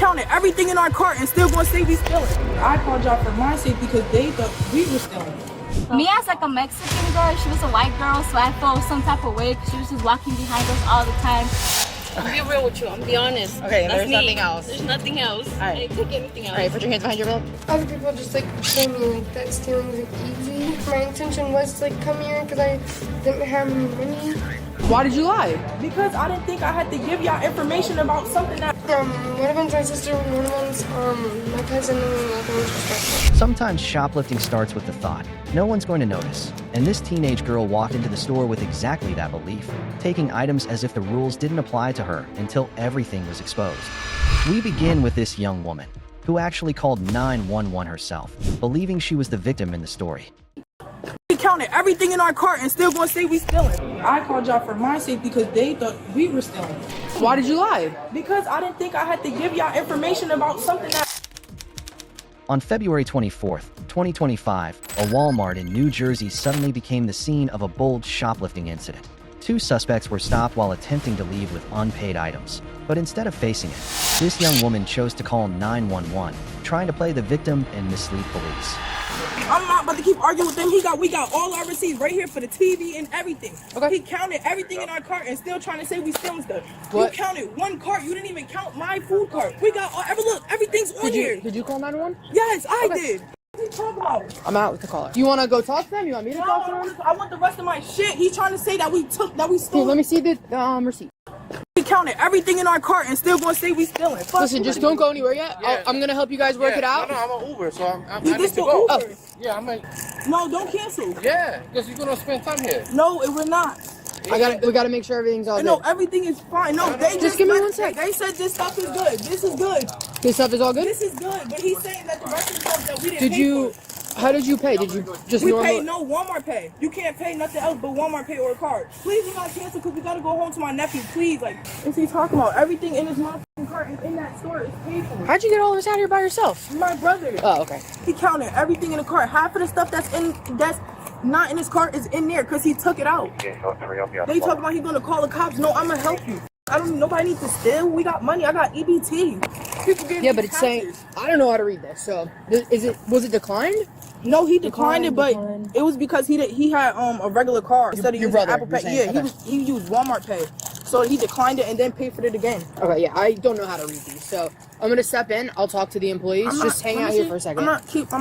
counted everything in our cart and still gonna say we stealing. I called y'all for my safety because they thought we were stealing. Me as like a Mexican girl, she was a white girl, so I felt some type of way because she was just walking behind us all the time. I'm be real with you, I'm be honest. Okay, that's there's me. nothing else. There's nothing else. All right. I didn't take anything else. All right, put your hands behind your back. Other people just like told me like that stealing was like, easy. My intention was to like come here because I didn't have any money. Why did you lie? Because I didn't think I had to give y'all information about something that One of them's my sister, one of them's my cousin, and the other one's just my friend. Sometimes shoplifting starts with the thought, no one's going to notice. And this teenage girl walked into the store with exactly that belief, taking items as if the rules didn't apply to her until everything was exposed. We begin with this young woman, who actually called 911 herself, believing she was the victim in the story. we counted everything in our cart and still gonna say we stealing. I called y'all for my safety because they thought we were stealing. Why did you lie? Because I didn't think I had to give y'all information about something that On February 24th, 2025, a Walmart in New Jersey suddenly became the scene of a bold shoplifting incident. Two suspects were stopped while attempting to leave with unpaid items. But instead of facing it, this young woman chose to call 911, trying to play the victim and mislead police. I'm not about to keep arguing with them. We got all our receipts right here for the TV and everything. Okay. He counted everything in our cart and still trying to say we stealing stuff. What? You counted one cart. You didn't even count my food cart. We got look, everything's on here. Did you call 911? Yes, I Okay. did. What are you talking about? I'm out with the caller. You want to go talk to them? You want me to No, talk to them? I want the rest of my shit. He's trying to say that we Here, stole. let me see the receipt. We counted everything in our cart and still gonna say we stealing. Fuck Listen, you. just don't go anywhere yet. I'm gonna help you guys work it out. No, I'm an Uber, so I You need just to go go. Uber. Yeah, I'm like, No, don't cancel. yeah, because you're gonna spend time here. No, we're not. We gotta make sure everything's all No, good. everything is fine. No, they Just give me let- one sec. They said this stuff is good. This is good. This stuff is all good? This is good. But he's saying that the rest of the stuff that we didn't Did pay you, for. how did you pay? Did you just We normal? paid no Walmart pay. You can't pay nothing else but Walmart pay or a card. Please do not cancel because we gotta go home to my nephew. Please, like, what's he talking about? Everything in his motherfucking cart and in that store is paid for. How'd you get all this out here by yourself? My brother. Oh, okay. He counted everything in the cart. Half of the stuff that's not in his cart is in there because he took it out. They talk about he's gonna call the cops. No, I'm gonna help you. Nobody needs to steal. We got money. I got EBT. People get Yeah, but it's saying, I don't know how to read this. So, was it declined? No, he declined it, but Declined. it was because he had a regular card instead of Your using brother, Apple you're Pay. saying, Yeah, okay. he used Walmart Pay, so he declined it and then paid for it again. Okay, yeah, I don't know how to read these. So, I'm gonna step in. I'll talk to the employees. Just hang out here for a second. It's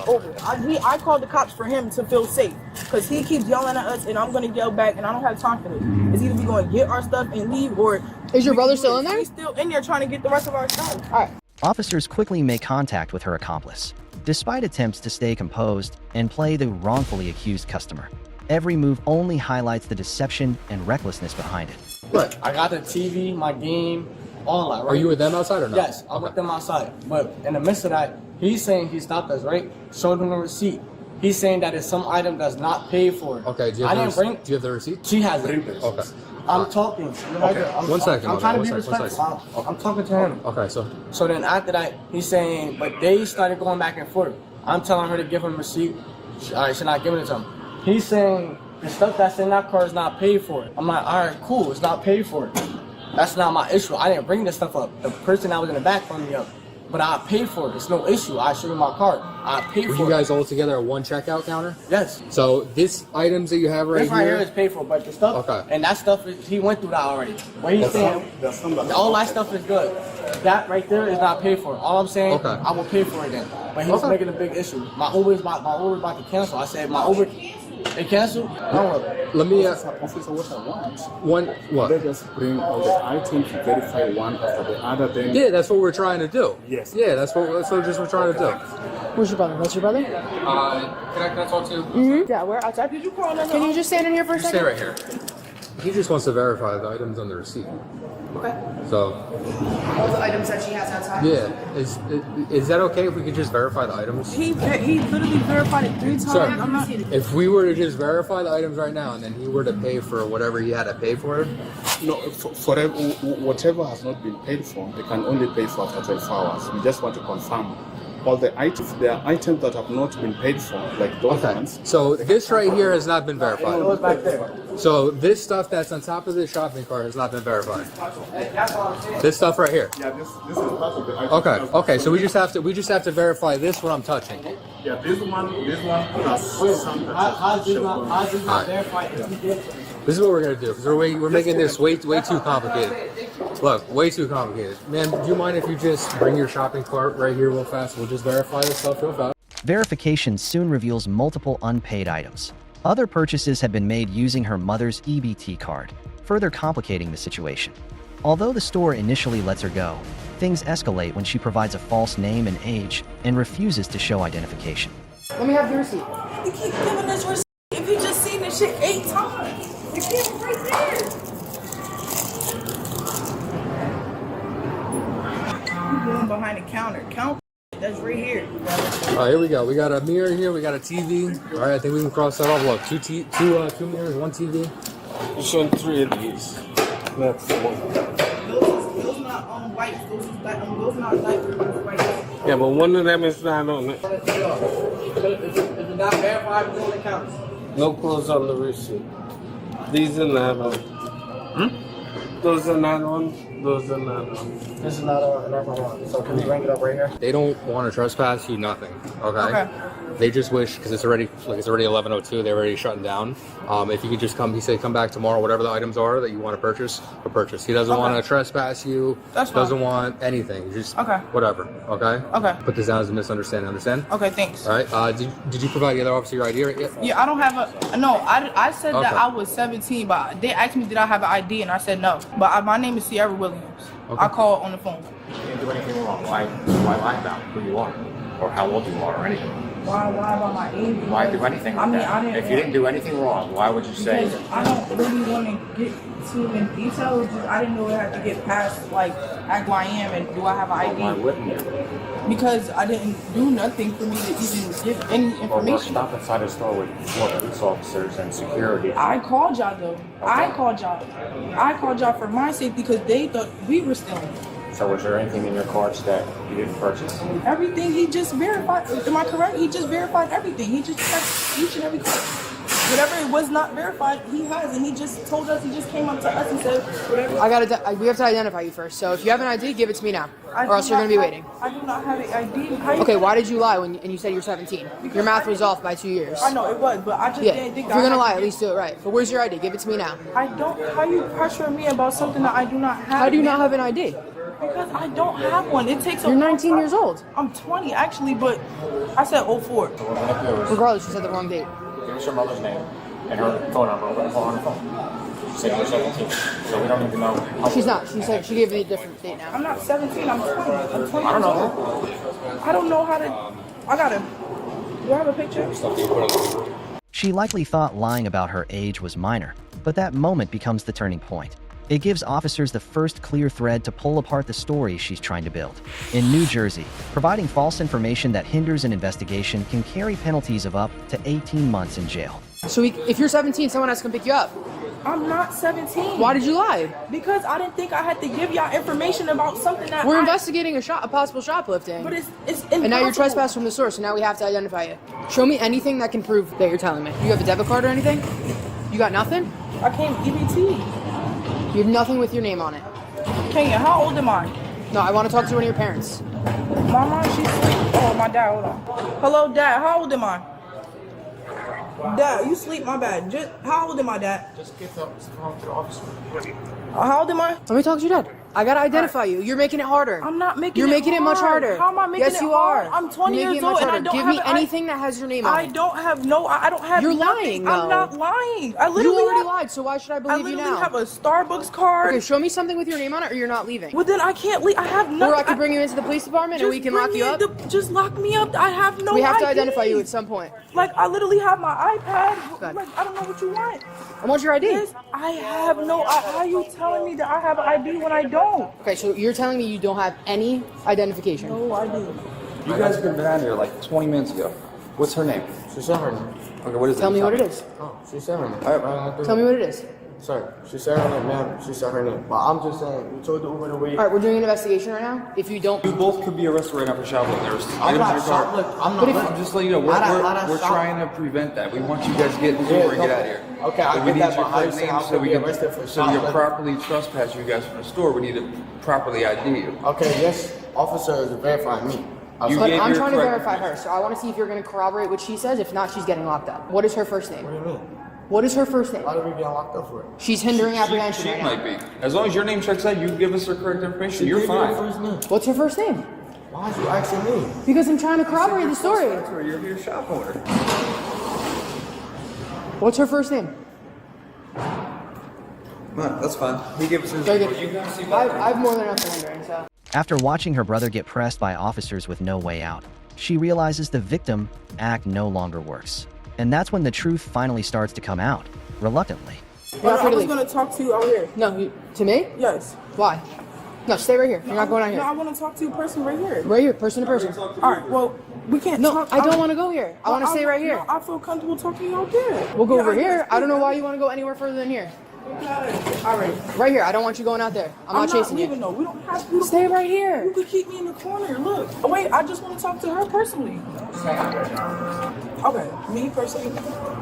over. I called the cops for him to feel safe because he keeps yelling at us and I'm gonna yell back and I don't have time for this. It's either we gonna get our stuff and leave or Is your we brother can do still it. in there? He's still in there trying to get the rest of our stuff. All right. Officers quickly make contact with her accomplice, despite attempts to stay composed and play the wrongfully accused customer. Every move only highlights the deception and recklessness behind it. Look, I got the TV, my game, all that, right? Are you with them outside or not? Yes, I'm with them outside. But in the midst of that, he's saying he stopped us, right? Showed him the receipt. He's saying that it's some item that's not paid for. Okay, do you have the receipt? She has it. Okay. I'm talking. Okay. One second, I'm trying to one be second. respectful. I'm talking to him. Okay, So then after that, he's saying, but they started going back and forth. I'm telling her to give him a receipt. She's not giving it to him. He's saying the stuff that's in that car is not paid for. I'm like, all right, cool, it's not paid for. That's not my issue. I didn't bring this stuff up. The person that was in the back phoned me up. But I paid for it. It's no issue. I showed you my card. I paid were for it. you guys all together at one checkout counter? Yes. So this items that you have right This right here here is paid for, but the stuff, Okay. and that stuff, he went through that already. But he's saying, all that stuff is good. That right there is not paid for. All I'm saying, Okay. I will pay for it then. But he's Okay. making a big issue. My Uber is about to cancel. I said, my Uber, they canceled? No. Let me Officer, what I want, what? let us bring all the items to verify one after the other. Then Yeah, that's what we're trying to do. Yes. Yeah, that's what we're trying to do. Where's your brother? That's your brother? Can I talk to you? Mm-hmm. Yeah, we're outside. Did you call them? Can you just stand in here for a Stay second? right here. He just wants to verify the items on the receipt. Okay. So, All the items that she has outside? yeah, is that okay if we could just verify the items? He literally verified it 3 times. Sir, I'm not. if we were to just verify the items right now and then he were to pay for whatever he had to pay for it, no, for whatever has not been paid for, they can only pay for after 12 hours. We just want to confirm all the items, there are items that have not been paid for, like those ones. So this right here has not been verified. It goes back there. So this stuff that's on top of this shopping cart has not been verified. This stuff right here. Yeah, this is part of the item. Okay. Okay. So we just have to verify this what I'm touching. Yeah, this one plus some How's this not verified? This is what we're gonna do because we're making this way too complicated. Look, way too complicated. Man, do you mind if you just bring your shopping cart right here real fast? We'll just verify this stuff real fast. Verification soon reveals multiple unpaid items. Other purchases have been made using her mother's EBT card, further complicating the situation. Although the store initially lets her go, things escalate when she provides a false name and age and refuses to show identification. Let me have the receipt. You keep giving this receipt. If you just seen this shit 8 times, the kid's right there. You going behind the counter. Count. That's right here. All right, here we go. We got a mirror here. We got a TV. All right, I think we can cross that off. Look, two mirrors, one TV. You're showing 3 of these. That's the one. Those not white. Those not light. Those white. Yeah, but one of them is not on it. Is it not verified on the accounts? No clothes on the receipt. These are not on. Those are not on. Those are not on. This is not on. So can we bring it up right here? They don't want to trespass you, nothing. Okay. Okay. They just wish because it's already 11:02. They're already shutting down. If you could just come, he said, come back tomorrow. Whatever the items are that you want to purchase, or purchase. He doesn't want to trespass you. That's fine. Doesn't want anything. Just Okay. whatever. Okay. Okay. Put this down as a misunderstanding. Understand? Okay, thanks. All right. Did you provide the other officer your ID right yet? Yeah, I don't have a. No, I said Okay. that I was 17, but they asked me did I have an ID, and I said no. But my name is Sierra Williams. Okay. I called on the phone. You didn't do anything wrong. Why lie about who you are or how old you are or anything? Why about my age? Why do anything like that? If you didn't do anything wrong, why would you say? Because I don't really want to get too in detail. Just, I didn't know it had to get past like act who I am and do I have an Why ID? wouldn't you? Because I didn't do nothing for me to even give any Or we're information. stopped inside the store with 4 police officers and security. I called y'all though. I called y'all for my safety because they thought we were stealing. So was there anything in your cards that you didn't purchase? Everything he just verified. Am I correct? He just verified everything. He just checked each and every card. Whatever it was not verified, he has, and he just told us. He just came up to us and said, "Whatever." We have to identify you first. So if you have an ID, give it to me now, I or else do you're gonna be not waiting. have- I do not have an ID. How you Okay, why did you lie and you said you're 17? Your math was off by 2 years. I know it was, but I just Yeah, didn't if think. you're gonna I lie, had at to least do it right. But where's your ID? Give it to me now. I don't. How you pressuring me about something that I do not have? How do you not have an ID? Because I don't have one. It takes. You're 19 years old. I'm 20 actually, but I said 04. Regardless, you said the wrong date. Give us your mother's name and her phone number. We're going to call her on the phone. She said you're 17, so we don't even know. How She's not. She said she gave me a different date now. I'm not 17. I'm 20. I'm 20 I don't years know. old. I don't know how to. I gotta. Do I have a picture? She likely thought lying about her age was minor, but that moment becomes the turning point. It gives officers the first clear thread to pull apart the story she's trying to build. In New Jersey, providing false information that hinders an investigation can carry penalties of up to 18 months in jail. So if you're 17, someone has to come pick you up. I'm not 17. Why did you lie? Because I didn't think I had to give y'all information about something that We're investigating a possible shoplifting. But it's impossible. And now you're trespassed from the store, so now we have to identify you. Show me anything that can prove that you're telling me. You have a debit card or anything? You got nothing? I came EBT. You have nothing with your name on it. Kenya, how old am I? No, I want to talk to one of your parents. My mom, she's asleep. Oh, my dad, hold on. Hello, Dad, how old am I? Dad, you sleep, my bad. How old am I, Dad? Just give the phone to the officer. How old am I? Let me talk to your dad. I gotta identify you. You're making it harder. I'm not making You're it making it much harder. How am I making it Yes, you hard? are. I'm 20 You're making years it much old and I harder. don't Give have me an anything that has your name on I it. don't have no, I don't have You're nothing. lying, I'm though. not lying. I You literally already have, lied, so why should I I believe you literally now? have a Starbucks card. Okay, show me something with your name on it or you're not leaving. Well, then I can't leave. I have nothing. Or I could bring you into the police department and we can lock you up. Just lock me up. I have no We have to ID. identify you at some point. Like, I literally have my iPad. Good. Like, I don't know what you want. I want your ID. Yes, I have no. How are you telling me that I have an ID when I don't? Okay, so you're telling me you don't have any identification. No ID. You guys have been down here like 20 minutes ago. What's her name? She's her name. Okay, what is it? Tell me what it is. Oh, she's her name. Tell me what it is. Sir, she said her name, ma'am. She said her name. But I'm just saying, we told the Uber to wait. All right, we're doing an investigation right now. If you don't, You both could be arrested right now for shoplifting. There's I'm items not in your car. shoplifting. I'm But if- not. I'm just letting you know, we're trying to prevent that. We want you guys to get in the Uber and get out of here. Okay, I But we get need that, your but how you correct say name I so could we be can arrested for so we can shoplifting? properly trespass you guys from the store. We need to properly ID you. Okay, yes, officer is verifying me. You but gave I'm your trying to correct- verify her, so I want to see if you're going to corroborate what she says. If not, she's getting locked up. What is her first name? What do you mean? What is her first name? Why are we getting locked up for it? She's hindering apprehension She right might now. be. As long as your name checks out, you give us the correct information. You're Give me your fine. first name. What's her first name? Why are you asking me? Because I'm trying to corroborate the story. You're your shop owner. What's her first name? That's fine. He gave us his Very info. good. You can see I have more than enough for hindering, so. After watching her brother get pressed by officers with no way out, she realizes the victim act no longer works. And that's when the truth finally starts to come out, reluctantly. You're But not I free to was leave. gonna talk to you out here. No, to me? Yes. Why? No, stay right here. You're not going out No, I here. want to talk to you person right here. Right here, person to person. All right. Well, we can't. No, talk. I don't want to go here. I want to Well, stay right here. No, I feel comfortable talking to you out there. We'll go Yeah, over I here. guess. I don't know why you want to go anywhere further than here. All right. Right here. I don't want you going out there. I'm not chasing leaving you. though. We don't have to. Stay right here. You could keep me in the corner. Look. Oh, wait, I just want to talk to her personally. Okay, me personally,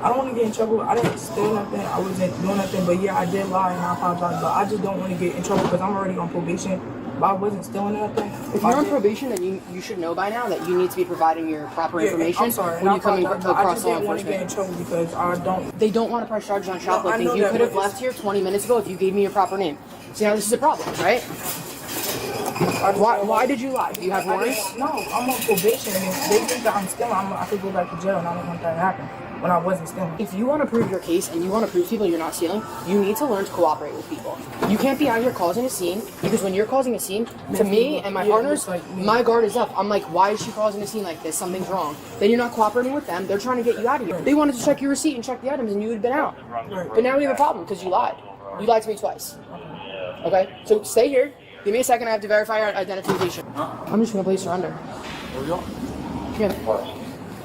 I don't want to get in trouble. I didn't steal nothing. I wasn't doing nothing. But yeah, I did lie and I apologize. But I just don't want to get in trouble because I'm already on probation. But I wasn't stealing nothing. If you're on probation, then you should know by now that you need to be providing your proper information I'm sorry. when you come I across just law didn't want to get in enforcement. trouble because I don't. They don't want to press charges on shoplifting. know You that, could have but left here 20 minutes ago if you gave me your proper name. See, now this is a problem, right? Why did you lie? Do you have warrants? No, I'm on probation. And if they think that I'm stealing, I could go back to jail, and I don't want that to happen when I wasn't stealing. If you want to prove your case and you want to prove to people you're not stealing, you need to learn to cooperate with people. You can't be out here causing a scene, because when you're causing a scene, to me and my partners, my guard is up. I'm like, why is she causing a scene like this? Something's wrong. Then you're not cooperating with them. They're trying to get you out of here. They wanted to check your receipt and check the items and you would have been out. But now we have a problem because you lied. You lied to me twice. Okay? So stay here. Give me a second. I have to verify your identification. I'm just going to place surrender. Where we going? Here.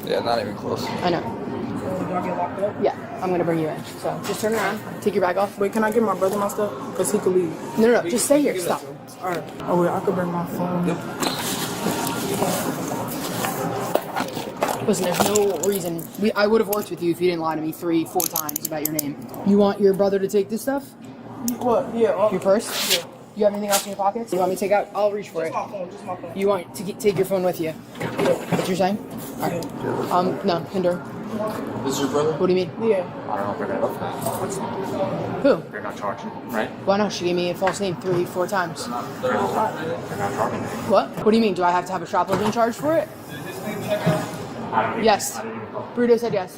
Yeah, not even close. I know. Do I get locked up? Yeah, I'm going to bring you in. So just turn around. Take your bag off. Wait, can I give my brother my stuff? Because he could leave. No. Just stay here. Stop. All right. Oh, wait, I could bring my phone. Listen, there's no reason. I would have worked with you if you didn't lie to me 3-4 times about your name. You want your brother to take this stuff? What? Yeah. Your purse? Yeah. You have anything else in your pockets? You want me to take out? I'll reach for it. Just my phone. You want to take your phone with you? What you're saying? All right. No, hinder. This is your brother? What do you mean? Yeah. I don't know if they're gonna. What's Who? they're not charging, right? Why not? She gave me a false name 3-4 times. They're not charging. What? What do you mean? Do I have to have a shoplifting charge for it? I don't even, Yes. I didn't even call. Burrito said yes.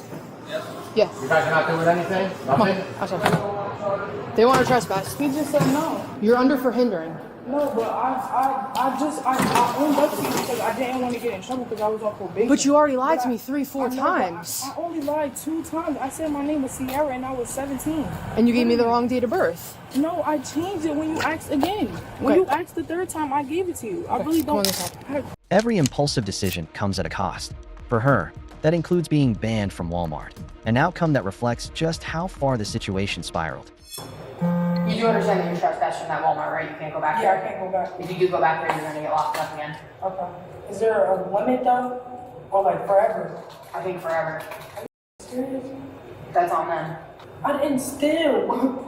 Yeah. You guys are not doing anything? Come on. Outside. They want to trespass. He just said no. You're under for hindering. No, but I owned up to you because I didn't want to get in trouble because I was on probation. But you already lied to me I 3-4 know, times. I only lied 2 times. I said my name was Sierra and I was 17. And you gave me the wrong date of birth. No, I changed it when you asked again. When Okay. you asked the 3rd time, I gave it to you. I really come on don't. this side. Every impulsive decision comes at a cost. For her, that includes being banned from Walmart, an outcome that reflects just how far the situation spiraled. You do understand that you're trespassing from that Walmart, right? You can't go back Yeah, there. I can't go back. If you do go back there, you're gonna get locked up again. Okay. Is there a limit though? Or like forever? I think forever. Serious? That's on them. I didn't steal.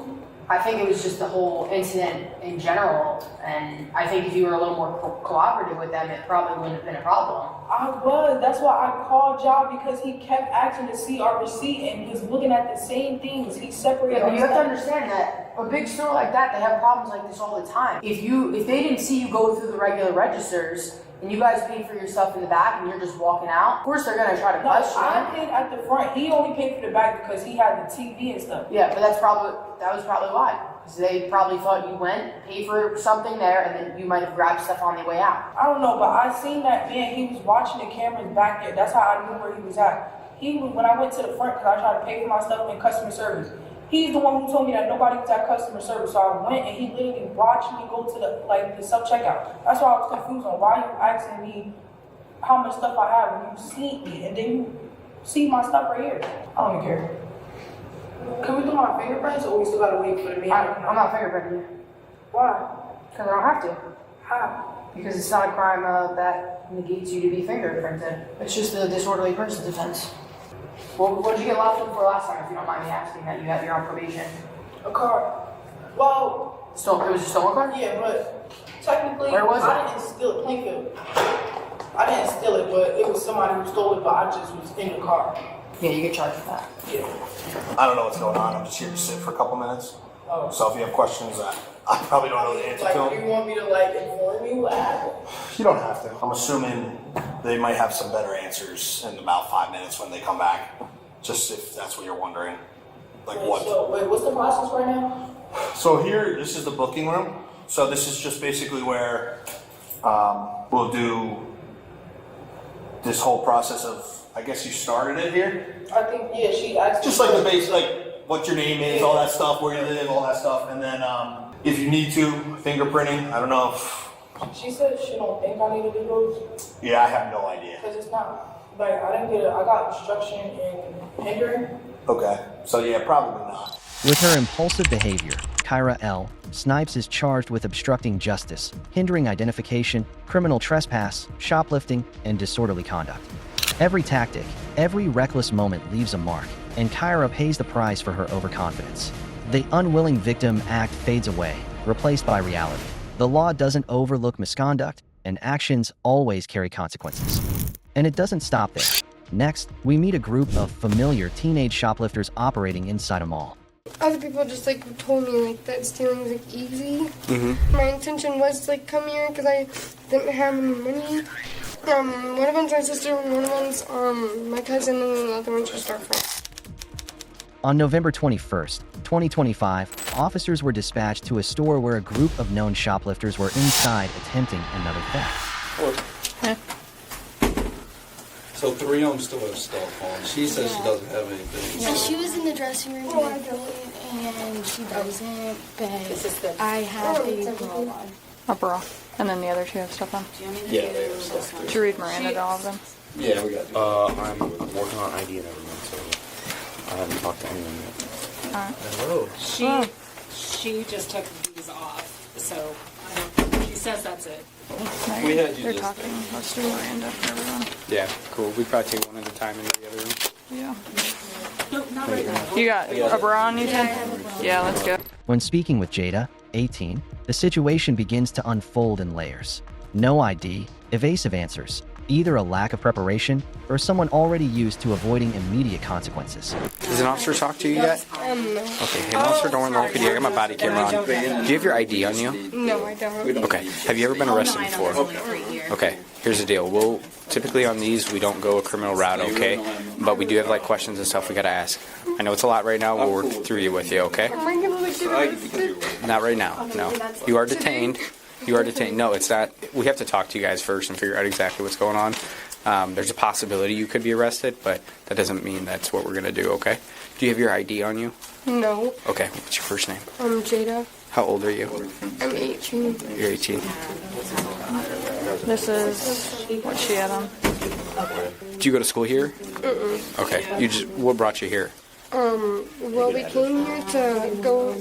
I think it was just the whole incident in general, and I think if you were a little more cooperative with them, it probably wouldn't have been a problem. I was. That's why I called y'all because he kept asking to see our receipt and he was looking at the same things. He separated. Yeah, but you have to us. understand that a big store like that, they have problems like this all the time. If they didn't see you go through the regular registers and you guys pay for your stuff in the back and you're just walking out, of course they're gonna try to No, question I you. paid at the front. He only paid for the back because he had the TV and stuff. Yeah, but that was probably why. Because they probably thought you went, paid for something there, and then you might have grabbed stuff on the way out. I don't know, but I seen that man. He was watching the cameras back there. That's how I knew where he was at. When I went to the front because I tried to pay for my stuff in customer service. He's the one who told me that nobody was at customer service. So I went and he literally watched me go to the self-checkout. That's why I was confused on why you asking me how much stuff I have when you see me and then you see my stuff right here. I don't even care. Can we do my fingerprints or we still gotta wait for the man? I'm not fingerprinting you. Why? Because I don't have to. How? Because it's not a crime that negates you to be fingerprinted. It's just a disorderly person's offense. Well, what did you get locked up for last time, if you don't mind me asking, that you're on probation? A car. Well, It was a stolen car? yeah, but technically, Where was I didn't steal it. Plainfield. I didn't steal it, but it was somebody who stole it, but I just was in the car. Yeah, you get charged with that. Yeah. I don't know what's going on. I'm just here to sit for a couple minutes. Oh. So if you have questions, I probably don't know the answer Like, to do them. you want me to, like, inform you what happened? You don't have to. I'm assuming they might have some better answers in about 5 minutes when they come back. Just if that's what you're wondering. Like what? So, wait, what's the process right now? So here, this is the booking room. So this is just basically where we'll do this whole process of, I guess you started it here? I think, yeah, she asked Just like the base, like what your name is, all that stuff, where you live, all that stuff. And then if you need to, fingerprinting, I don't know if, She said she don't think I need to do those. yeah, I have no idea. Because it's not, like, I got instruction in hindering. Okay, so yeah, probably not. With her impulsive behavior, Kyra L. Snipes is charged with obstructing justice, hindering identification, criminal trespass, shoplifting, and disorderly conduct. Every tactic, every reckless moment leaves a mark, and Kyra pays the price for her overconfidence. The unwilling victim act fades away, replaced by reality. The law doesn't overlook misconduct, and actions always carry consequences. And it doesn't stop there. Next, we meet a group of familiar teenage shoplifters operating inside a mall. Other people just like told me like that stealing's like easy. My intention was to like come here because I didn't have any money. One of them's my sister, one of them's my cousin, and then the other one's just our friend. On November 21st, 2025, officers were dispatched to a store where a group of known shoplifters were inside attempting another theft. So 3 of them still have stuff on. She says she doesn't have anything. Yeah, she was in the dressing room and she doesn't, but I have a bra on. A bra. And then the other 2 have stuff on. Yeah, they have stuff too. Did you read Miranda to all of them? Yeah, we got these. I'm working on ID and everything, so I haven't talked to anyone yet. Alright. Hello. She just took these off, so she says that's it. We had you They're just talking. Let's do Miranda for everyone. Yeah, cool. We probably take one at a time into the other room. Yeah. No, not right now. You got a bra on, you said? Yeah, let's go. When speaking with Jada, 18, the situation begins to unfold in layers. No ID, evasive answers, either a lack of preparation or someone already used to avoiding immediate consequences. Does an officer talk to you yet? No. Okay, hey, officer, don't worry, I got my body camera on. Do you have your ID on you? No, I don't. Okay, have you ever been arrested before? Okay, here's the deal. We'll typically on these, we don't go a criminal route, okay? But we do have like questions and stuff we gotta ask. I know it's a lot right now, we'll work through you with you, okay? Am I gonna like get arrested? Not right now, no. You are detained. You are detained. No, it's not. We have to talk to you guys first and figure out exactly what's going on. There's a possibility you could be arrested, but that doesn't mean that's what we're going to do, okay? Do you have your ID on you? No. Okay, what's your first name? Jada. How old are you? I'm 18. You're 18. This is what she had on. Do you go to school here? Okay, what brought you here? Well, we came here to go...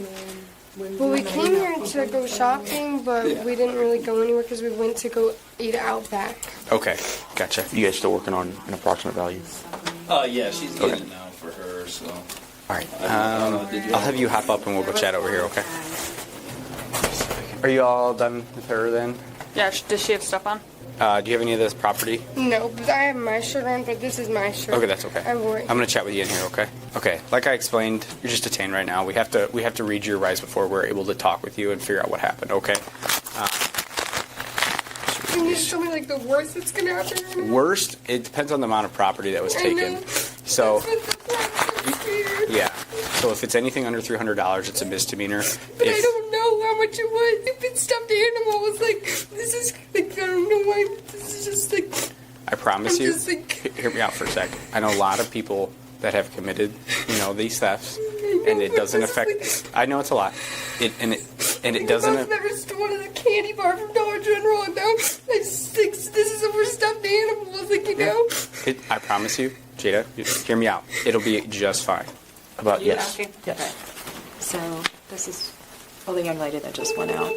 Well, we came here to go shopping, but we didn't really go anywhere because we went to go eat out back. Okay, gotcha. You guys still working on an approximate value? yeah, she's getting it now for her, so. Alright, I'll have you hop up and we'll go chat over here, okay? Are you all done with her then? Yeah, does she have stuff on? Do you have any of this property? No, but I have my shirt on, but this is my shirt. Okay, that's okay. I wore it. I'm gonna chat with you in here, okay? Okay, like I explained, you're just detained right now. We have to read your rights before we're able to talk with you and figure out what happened, okay? Can you just tell me like the worst that's gonna happen right now? Worst, it depends on the amount of property that was I taken. know. So, That's what the problem is. yeah. So if it's anything under $300, it's a misdemeanor. But I don't know how much it was. If it's stuffed animals, like, this is, like, I don't know why, this is just, like... I promise I'm you, just, like... hear me out for a sec. I know a lot of people that have committed, these thefts, and it doesn't affect... I know it's a lot. It doesn't... I've never stolen a candy bar from Dollar General, and now I just think this is over stuffed animals, like, I promise you, Jada, hear me out. It'll be just fine. About yes. Okay. So this is for the young lady that just went out.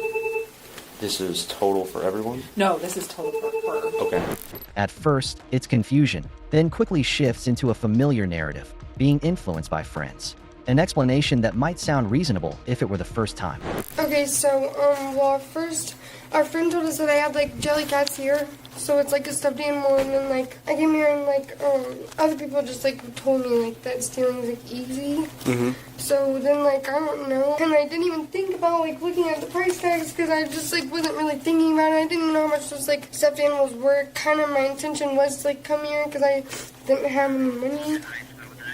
This is total for everyone? No, this is total for her. Okay. At first, it's confusion, then quickly shifts into a familiar narrative, being influenced by friends. An explanation that might sound reasonable if it were the first time. Okay, so, well, first, our friend told us that I had, like, jelly cats here. So it's like a stuffed animal, and then, like, I came here and, like, other people just, like, told me, like, that stealing's, like, easy. Mm-hmm. So then, like, I don't know. And I didn't even think about, like, looking at the price tags because I just, like, wasn't really thinking about it. I didn't know how much those, like, stuffed animals were. Kind of my intention was to, like, come here because I didn't have any money.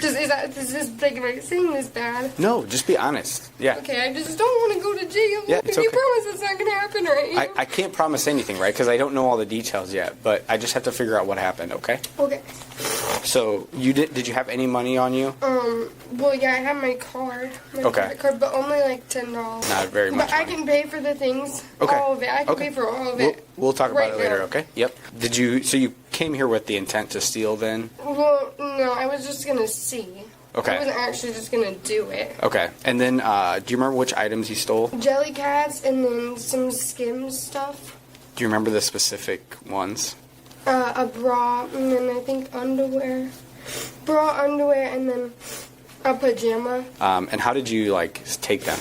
Is this, like, am I saying this bad? No, just be honest. Yeah. Okay, I just don't want to go to jail. Yeah, Can it's you okay. promise it's not going to happen, right? I can't promise anything, right? Because I don't know all the details yet, but I just have to figure out what happened, okay? Okay. So, did you have any money on you? Well, yeah, I have my card. My Okay. credit card, but only like $10. Not very much But I can pay for the things. Okay. All of it. I can pay for all of it. We'll talk about right it later, now. okay? Yep. So you came here with the intent to steal then? Well, no, I was just going to see. Okay. I wasn't actually just going to do it. Okay. And then, do you remember which items you stole? Jelly cats and then some Skims stuff. Do you remember the specific ones? A bra and then I think underwear. Bra, underwear, and then a pajama. And how did you, like, take them?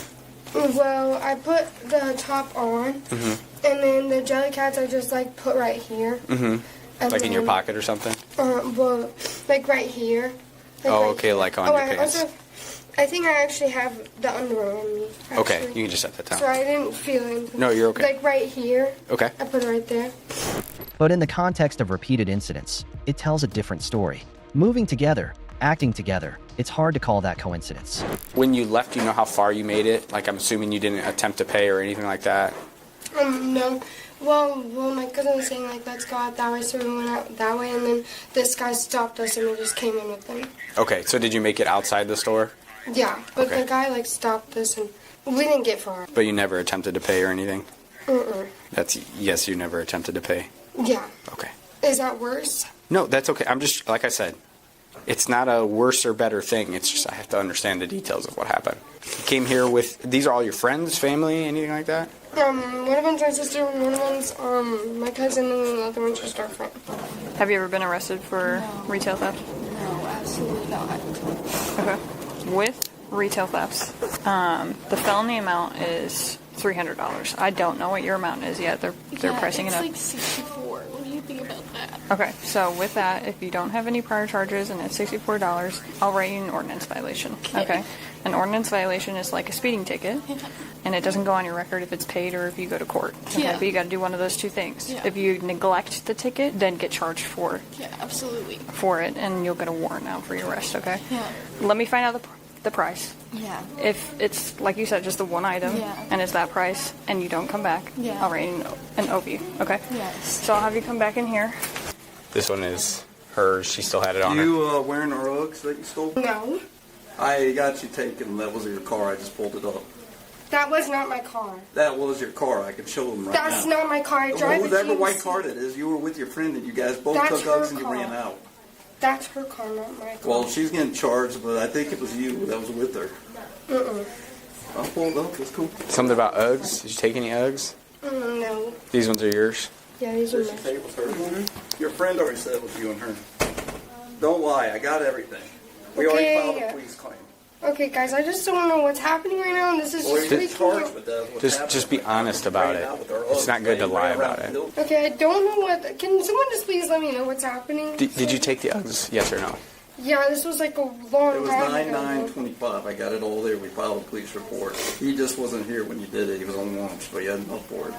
Well, I put the top on, Mm-hmm. and then the jelly cats I just, like, put right here. Mm-hmm. And Like in your then, pocket or something? Well, like right here. Like Oh, right okay, here. like on your I pants. also, I think I actually have the underwear on me. Okay, actually. you can just set that down. So I didn't feel anything. No, you're okay. Like right here. Okay. I put it right there. But in the context of repeated incidents, it tells a different story. Moving together, acting together, it's hard to call that coincidence. When you left, do you know how far you made it? Like, I'm assuming you didn't attempt to pay or anything like that? No. Well, my cousin was saying, like, let's go out that way, so we went out that way, and then this guy stopped us, and we just came in with him. Okay, so did you make it outside the store? Yeah, but Okay. the guy, like, stopped us, and we didn't get far. But you never attempted to pay or anything? Mm-mm. That's, yes, you never attempted to pay. Yeah. Okay. Is that worse? No, that's okay. I'm just, like I said, it's not a worse or better thing. It's just I have to understand the details of what happened. You came here with, these are all your friends, family, anything like that? One of them's my sister, and one of them's, my cousin, and then the other one's just our friend. Have you ever been arrested for retail theft? No, absolutely not. Okay. With retail thefts, the felony amount is $300. I don't know what your amount is yet. They're pricing it up. It's like 64. What do you think about that? Okay, so with that, if you don't have any prior charges and it's $64, I'll write you an ordinance violation. Okay. An ordinance violation is like a speeding ticket, and it doesn't go on your record if it's paid or if you go to court. Okay, Yeah. but you got to do one of those two things. Yeah. If you neglect the ticket, then get charged for Yeah, absolutely. it, and you'll get a warrant out for your arrest. Okay. Yeah. Let me find out the price. Yeah. If it's, like you said, just the one item, Yeah. and it's that price, and you don't come back, Yeah. I'll write an OV, okay? Yes. So I'll have you come back in here. This one is hers. She still had it on her. You wearing our Uggs that you stole? No. I got you taken. That was your car. I just pulled it up. That was not my car. That was your car. I can show them right now. That's not my car. I drive a Whatever GMC. white car it is, you were with your friend and you guys both That's took Uggs her and you car. ran out. That's her car, not my car. Well, she's getting charged, but I think it was you that was with her. I'll pull it up. It's cool. Something about Uggs? Did you take any Uggs? No. These ones are yours? Yeah, these are Did she say it was her? Your friend already said it was you and her. Don't lie. I got everything. We already filed a police claim. Okay, guys, I just don't know what's happening right now, and this is Well, just you're freaking charged out. with that. What's Just happening. be honest about it. It's not good to lie about it. Okay, I don't know what. Can someone just please let me know what's happening? Did you take the Uggs? Yes or no? Yeah, this was like a long It was time ago. 9/9/25. I got it all there. We filed a police report. He just wasn't here when you did it. He was on lunch, but he had no for it.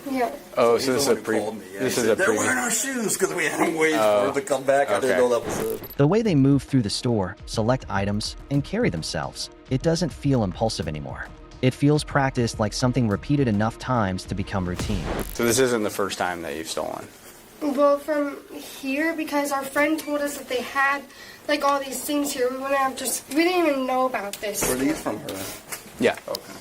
Yeah. Oh, He's so this is the a one who pre. called me. Yeah, This he is said, a They're pre. wearing our shoes because we had to wait for him to come back. I didn't okay. know that was it. The way they move through the store, select items, and carry themselves, it doesn't feel impulsive anymore. It feels practiced, like something repeated enough times to become routine. So this isn't the first time that you've stolen. Well, from here, because our friend told us that they had like all these things here. We didn't even know about this. Were these from her? Yeah. Okay.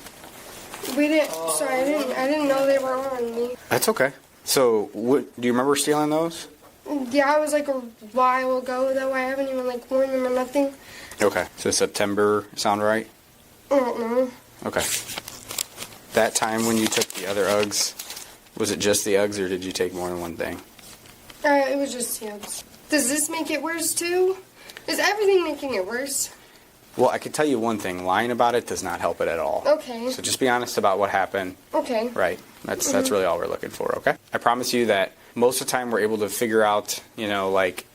We didn't. Sorry, I didn't know they were on me. That's okay. So, do you remember stealing those? Yeah, it was like a while ago though. I haven't even like worn them or nothing. Okay, so September sound right? I don't know. Okay. That time when you took the other Uggs, was it just the Uggs or did you take more than one thing? It was just Does this make it worse too? Is everything making it worse? Well, I can tell you one thing. Lying about it does not help it at all. Okay. So just be honest about what happened. Okay. Right. That's really all we're looking for, okay? I promise you that most of the time we're able to figure out, you know, like,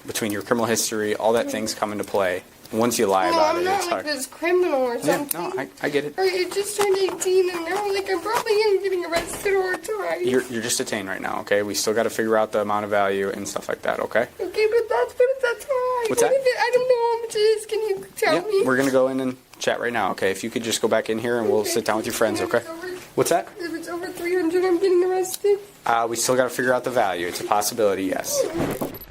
between your criminal history, all that things come into play. Once you lie about it, I'm it's not like hard. this criminal or something. Yeah, no, I get it. Or you just turned 18 and now like I'm probably getting arrested or tried. You're just detained right now, okay? We still got to figure out the amount of value and stuff like that, okay? Okay, but that's high. What's that? I don't know how much it is. Can you tell me? We're going to go in and chat right now, okay? If you could just go back in here and we'll sit down with your friends, okay? What's that? If it's over 300, I'm getting arrested. We still got to figure out the value. It's a possibility, yes.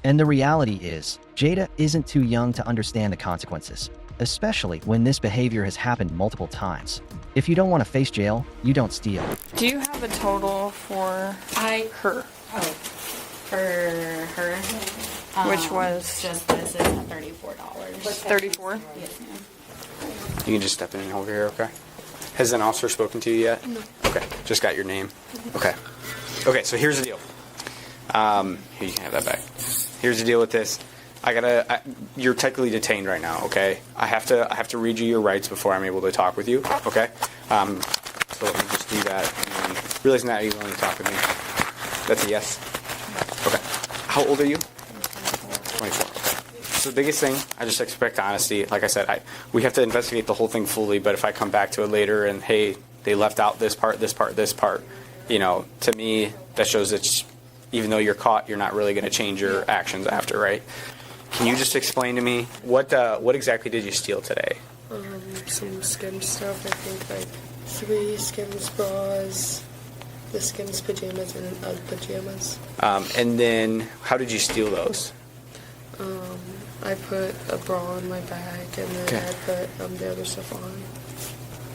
And the reality is, Jada isn't too young to understand the consequences, especially when this behavior has happened multiple times. If you don't want to face jail, you don't steal. Do you have a total for her? Oh, for her? Which was? Just this is $34. 34? Yes, ma'am. You can just step in over here, okay? Has an officer spoken to you yet? No. Okay, just got your name. Okay. Okay, so here's the deal. Here, you can have that back. Here's the deal with this. You're technically detained right now, okay? I have to read you your rights before I'm able to talk with you, okay? So let me just do that. And then, realizing that you're willing to talk with me. That's a yes? Okay. How old are you? 24. So the biggest thing, I just expect honesty. Like I said, we have to investigate the whole thing fully, but if I come back to it later and, hey, they left out this part, you know, to me, that shows that even though you're caught, you're not really going to change your actions after, right? Can you just explain to me, what exactly did you steal today? Some Skims stuff, I think, like 3 Skims bras, the Skims pajamas, and Ugg pajamas. And then, how did you steal those? I put a bra in my bag, and then I put the other stuff on.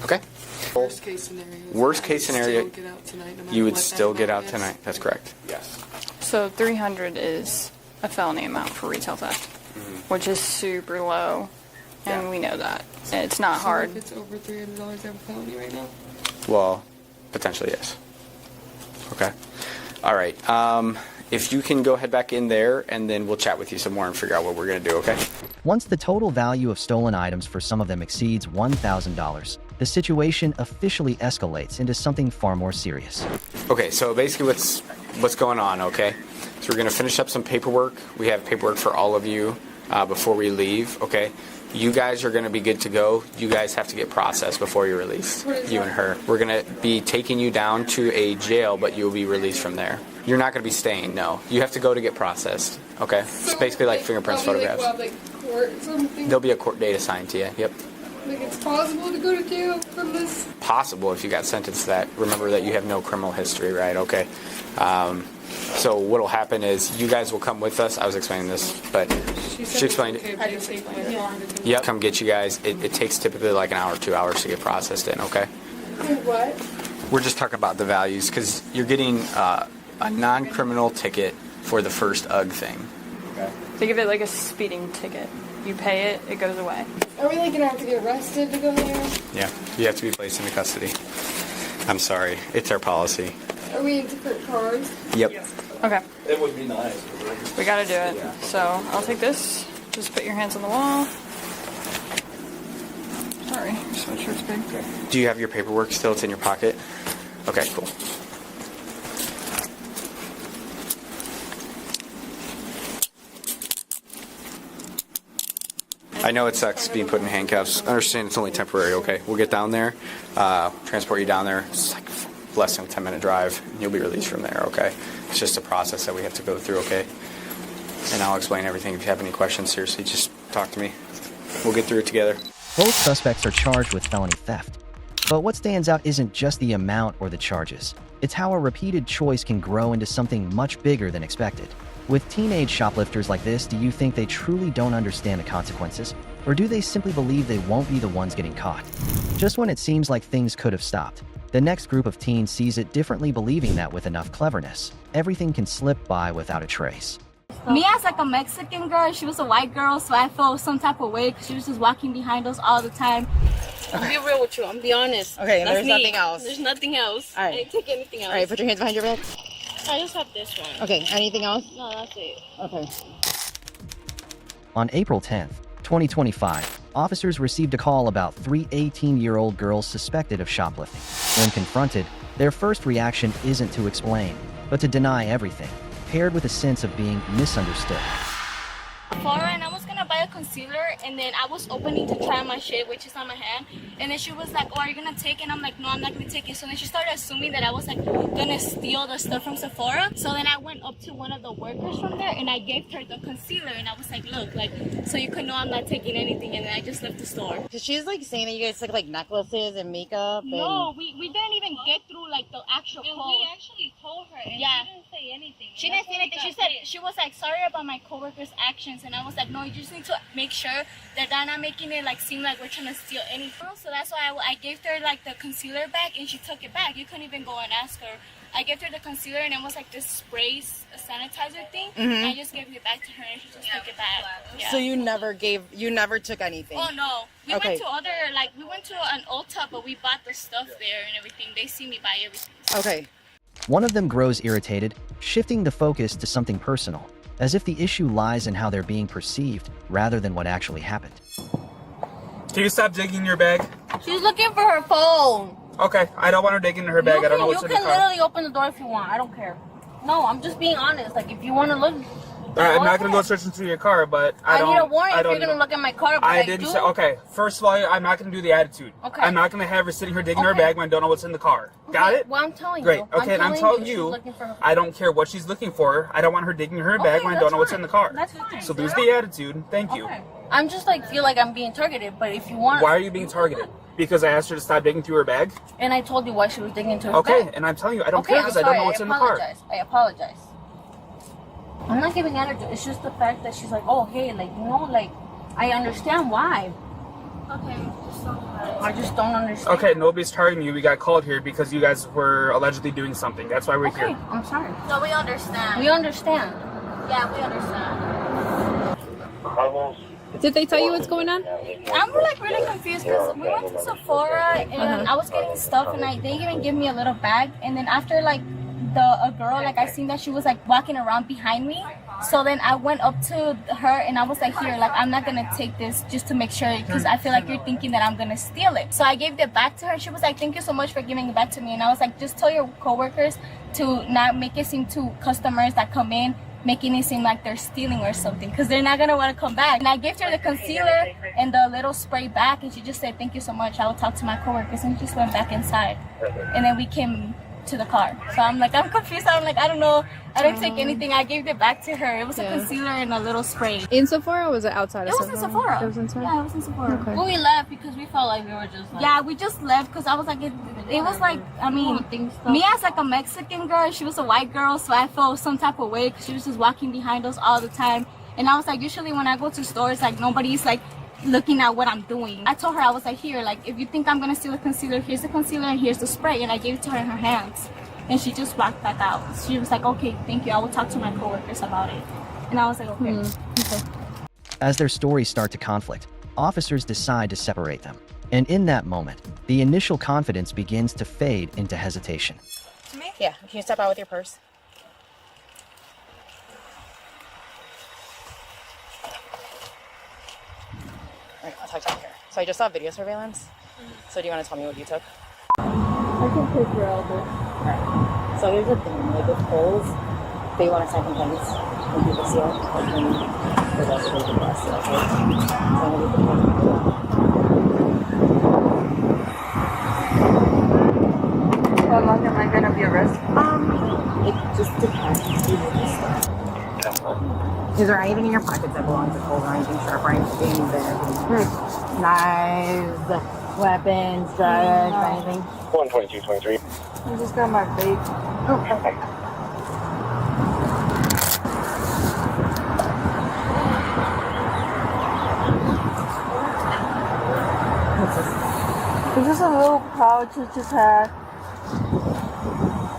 Okay. Worst case scenario. Worst case scenario, Get out tonight, no matter you would what still that get out amount is. tonight. That's correct. Yes. So 300 is a felony amount for retail theft, which is super low, and we know that. And it's not hard. If it's over $300, I have a felony right now. Well, potentially yes. Okay. All right. If you can go head back in there, and then we'll chat with you some more and figure out what we're going to do, okay? Once the total value of stolen items for some of them exceeds $1,000, the situation officially escalates into something far more serious. Okay, so basically what's going on, okay? So we're going to finish up some paperwork. We have paperwork for all of you before we leave, okay? You guys are going to be good to go. You guys have to get processed before you're released, you and her. We're going to be taking you down to a jail, but you'll be released from there. You're not going to be staying, no. You have to go to get processed, okay? It's basically like fingerprints, photographs. Court or something. There'll be a court date assigned to you, yep. Like it's possible to go to jail from this. Possible if you got sentenced to that. Remember that you have no criminal history, right? Okay. So what'll happen is you guys will come with us. I was explaining this, but she explained it. Yep, come get you guys. It takes typically like an hour, 2 hours to get processed in, okay? What? We're just talking about the values because you're getting a non-criminal ticket for the first UGG thing. Think of it like a speeding ticket. You pay it, it goes away. Are we like gonna have to get arrested to go there? Yeah, you have to be placed into custody. I'm sorry, it's our policy. Are we in different cars? Yep. Okay. It would be nice. We gotta do it. So I'll take this. Just put your hands on the wall. Sorry, your sweatshirt's big. Do you have your paperwork still? It's in your pocket? Okay, cool. I know it sucks being put in handcuffs. I understand it's only temporary, okay? We'll get down there, transport you down there. It's like less than a 10-minute drive. You'll be released from there, okay? It's just a process that we have to go through, okay? And I'll explain everything. If you have any questions, seriously, just talk to me. We'll get through it together. Both suspects are charged with felony theft. But what stands out isn't just the amount or the charges. It's how a repeated choice can grow into something much bigger than expected. With teenage shoplifters like this, do you think they truly don't understand the consequences? Or do they simply believe they won't be the ones getting caught? Just when it seems like things could have stopped, the next group of teens sees it differently, believing that with enough cleverness, everything can slip by without a trace. Me as like a Mexican girl, she was a white girl, so I felt some type of way because she was just walking behind us all the time. I'll be real with you. I'm be honest. Okay, and That's there's me. nothing else. There's nothing else. All right. I didn't take anything else. All right, put your hands behind your back. I just have this one. Okay, anything else? No, that's it. Okay. On April 10th, 2025, officers received a call about 3 18-year-old girls suspected of shoplifting. When confronted, their first reaction isn't to explain, but to deny everything, paired with a sense of being misunderstood. Sephora, and I was gonna buy a concealer, and then I was opening to try my shade, which is on my hand, and then she was like, oh, are you gonna take it? And I'm like, no, I'm not gonna take it. So then she started assuming that I was like gonna steal the stuff from Sephora. So then I went up to one of the workers from there and I gave her the concealer, and I was like, look, like, so you can know I'm not taking anything, and then I just left the store. She's like saying that you guys took like necklaces and makeup. No, we didn't even get through like the actual And call. we actually told her, and Yeah. she didn't say anything. She didn't say anything. She said, she was like, sorry about my coworker's actions. And I was like, no, you just need to make sure that they're not making it like seem like we're trying to steal anything. So that's why I gave her like the concealer back, and she took it back. You couldn't even go and ask her. I gave her the concealer, and it was like this spray sanitizer thing. Mhm. I just gave it back to her, and she just took it back. Yeah. So you never took anything? Oh no, we Okay. went to we went to an Ulta, but we bought the stuff there and everything. They see me buy everything. Okay. One of them grows irritated, shifting the focus to something personal, as if the issue lies in how they're being perceived rather than what actually happened. Can you stop digging your bag? She's looking for her phone. Okay, I don't want her digging in her bag. I don't know what's in the You can car. literally open the door if you want. I don't care. No, I'm just being honest. Like, if you want to look, I'm not gonna go searching through your car, but I don't. need a warrant I if don't you're gonna know. look at my car. But I I didn't do. say. Okay, first of all, I'm not gonna do the attitude. Okay. I'm not gonna have her sitting here digging her Okay. bag when I don't know what's in the car. Got Okay, it? well, I'm telling Great. you. Okay, and I'm telling she's you, looking for her I don't care what she's looking for. I don't want her digging her bag when I don't know what's in the car. That's fine. So lose the attitude. Thank you. I'm just like feel like I'm being targeted. But if you want, Why are you being targeted? Because I asked her to stop digging through her bag? and I told you why she was digging into her Okay, bag. and I'm telling you, I don't Okay, care because I I'm don't sorry. know what's in the car. I apologize. I'm not giving attitude. It's just the fact that she's like, oh, hey, like, you know, like, I understand why. Okay, I just don't understand. Okay, nobody's targeting you. We got called here because you guys were allegedly doing something. That's why we're Okay, here. I'm sorry. No, we understand. We understand. Yeah, we understand. Did they tell you what's going on? I'm like really confused because we went to Sephora and I was getting stuff and they even give me a little bag, and then after like a girl, like I seen that she was like walking around behind me, so then I went up to her and I was like, here, like I'm not gonna take this just to make sure because I feel like you're thinking that I'm gonna steal it. So I gave it back to her. She was like, thank you so much for giving it back to me, and I was like, just tell your coworkers to not make it seem to customers that come in making it seem like they're stealing or something, because they're not gonna want to come back. And I gave her the concealer and the little spray back, and she just said, thank you so much, I will talk to my coworkers, and just went back inside. And then we came to the car. So I'm like, I'm confused. I'm like, I don't know. I didn't take anything. I gave it back to her. It was a concealer and a little spray. In Sephora or was it outside of It was in Sephora. It was inside? Yeah, it was in Sephora. Okay. Well, we left because we felt like we were just like... Yeah, we just left because I was like, it was like, I mean, me as like a Mexican girl, she was a white girl, so I felt some type of way because she was just walking behind us all the time. And I was like, usually when I go to stores, like nobody's like looking at what I'm doing. I told her, I was like, here, like if you think I'm gonna steal a concealer, here's the concealer and here's the spray. And I gave it to her in her hands. And she just walked back out. She was like, okay, thank you. I will talk to my coworkers about it. And I was like, okay. Okay. As their stories start to conflict, officers decide to separate them. And in that moment, the initial confidence begins to fade into hesitation. To me? Yeah. Can you step out with your purse? Alright, I'll talk to you here. So I just saw video surveillance. So do you want to tell me what you took? I can take your elbow. Alright. So here's the thing, like with polls, they want to sign complaints when people see it, like when the rest of the bus, okay? So I'm going to How long am I gonna be arrested? It just depends. Is there anything in your pockets that belongs to Cole or anything sharp or anything there? Knives, weapons, drugs, anything? 12223. I just got my vape. Oh, perfect. It's just a little pouch it just had.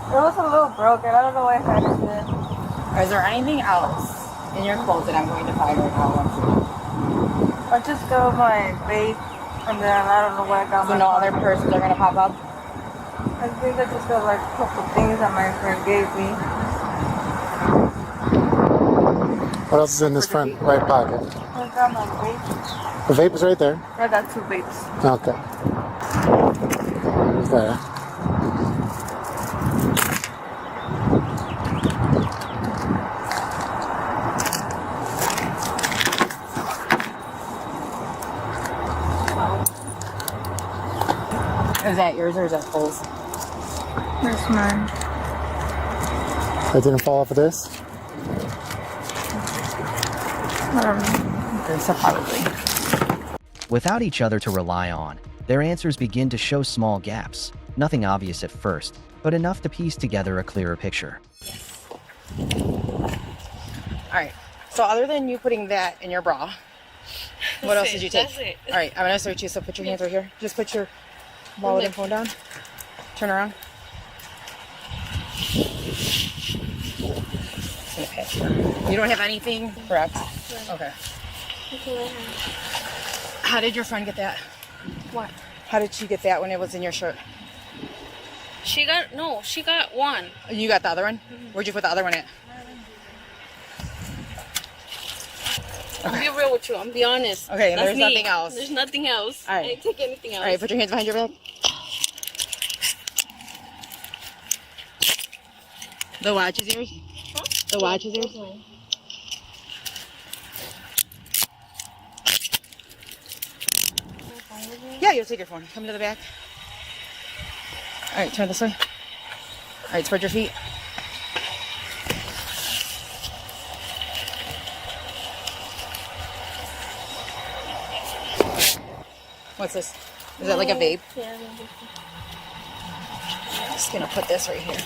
It was a little broken. I don't know why I had it. Is there anything else in your closet I'm going to find right now. I just got my vape, and then I don't know what I got. So no other persons are going to pop up? I think I just got like a couple things that my friend gave me. What else is in this front right pocket? I got my vape. The vape is right there. I got 2 vapes. Okay. There's that. Is that yours or is that Cole's? That's mine. That didn't fall off of this? So probably. Without each other to rely on, their answers begin to show small gaps. Nothing obvious at first, but enough to piece together a clearer picture. Alright, so other than you putting that in your bra, what else did you take? That's it. Alright, I'm gonna search you, so put your hands right here. Just put your wallet and phone down. Turn around. You don't have anything? Correct. Okay. How did your friend get that? What? How did she get that when it was in your shirt? She got one. You got the other one? Where'd you put the other one at? I'll be real with you. I'm be honest. Okay, and That's there's me. nothing else. There's nothing else. All right. I didn't take anything else. All right, put your hands behind your back. The watch is yours? Huh? The watch is yours? Yeah, you'll take your phone. Come to the back. All right, turn this way. All right, spread your feet. What's this? Is that like a vape? Yeah. I'm just gonna put this right here.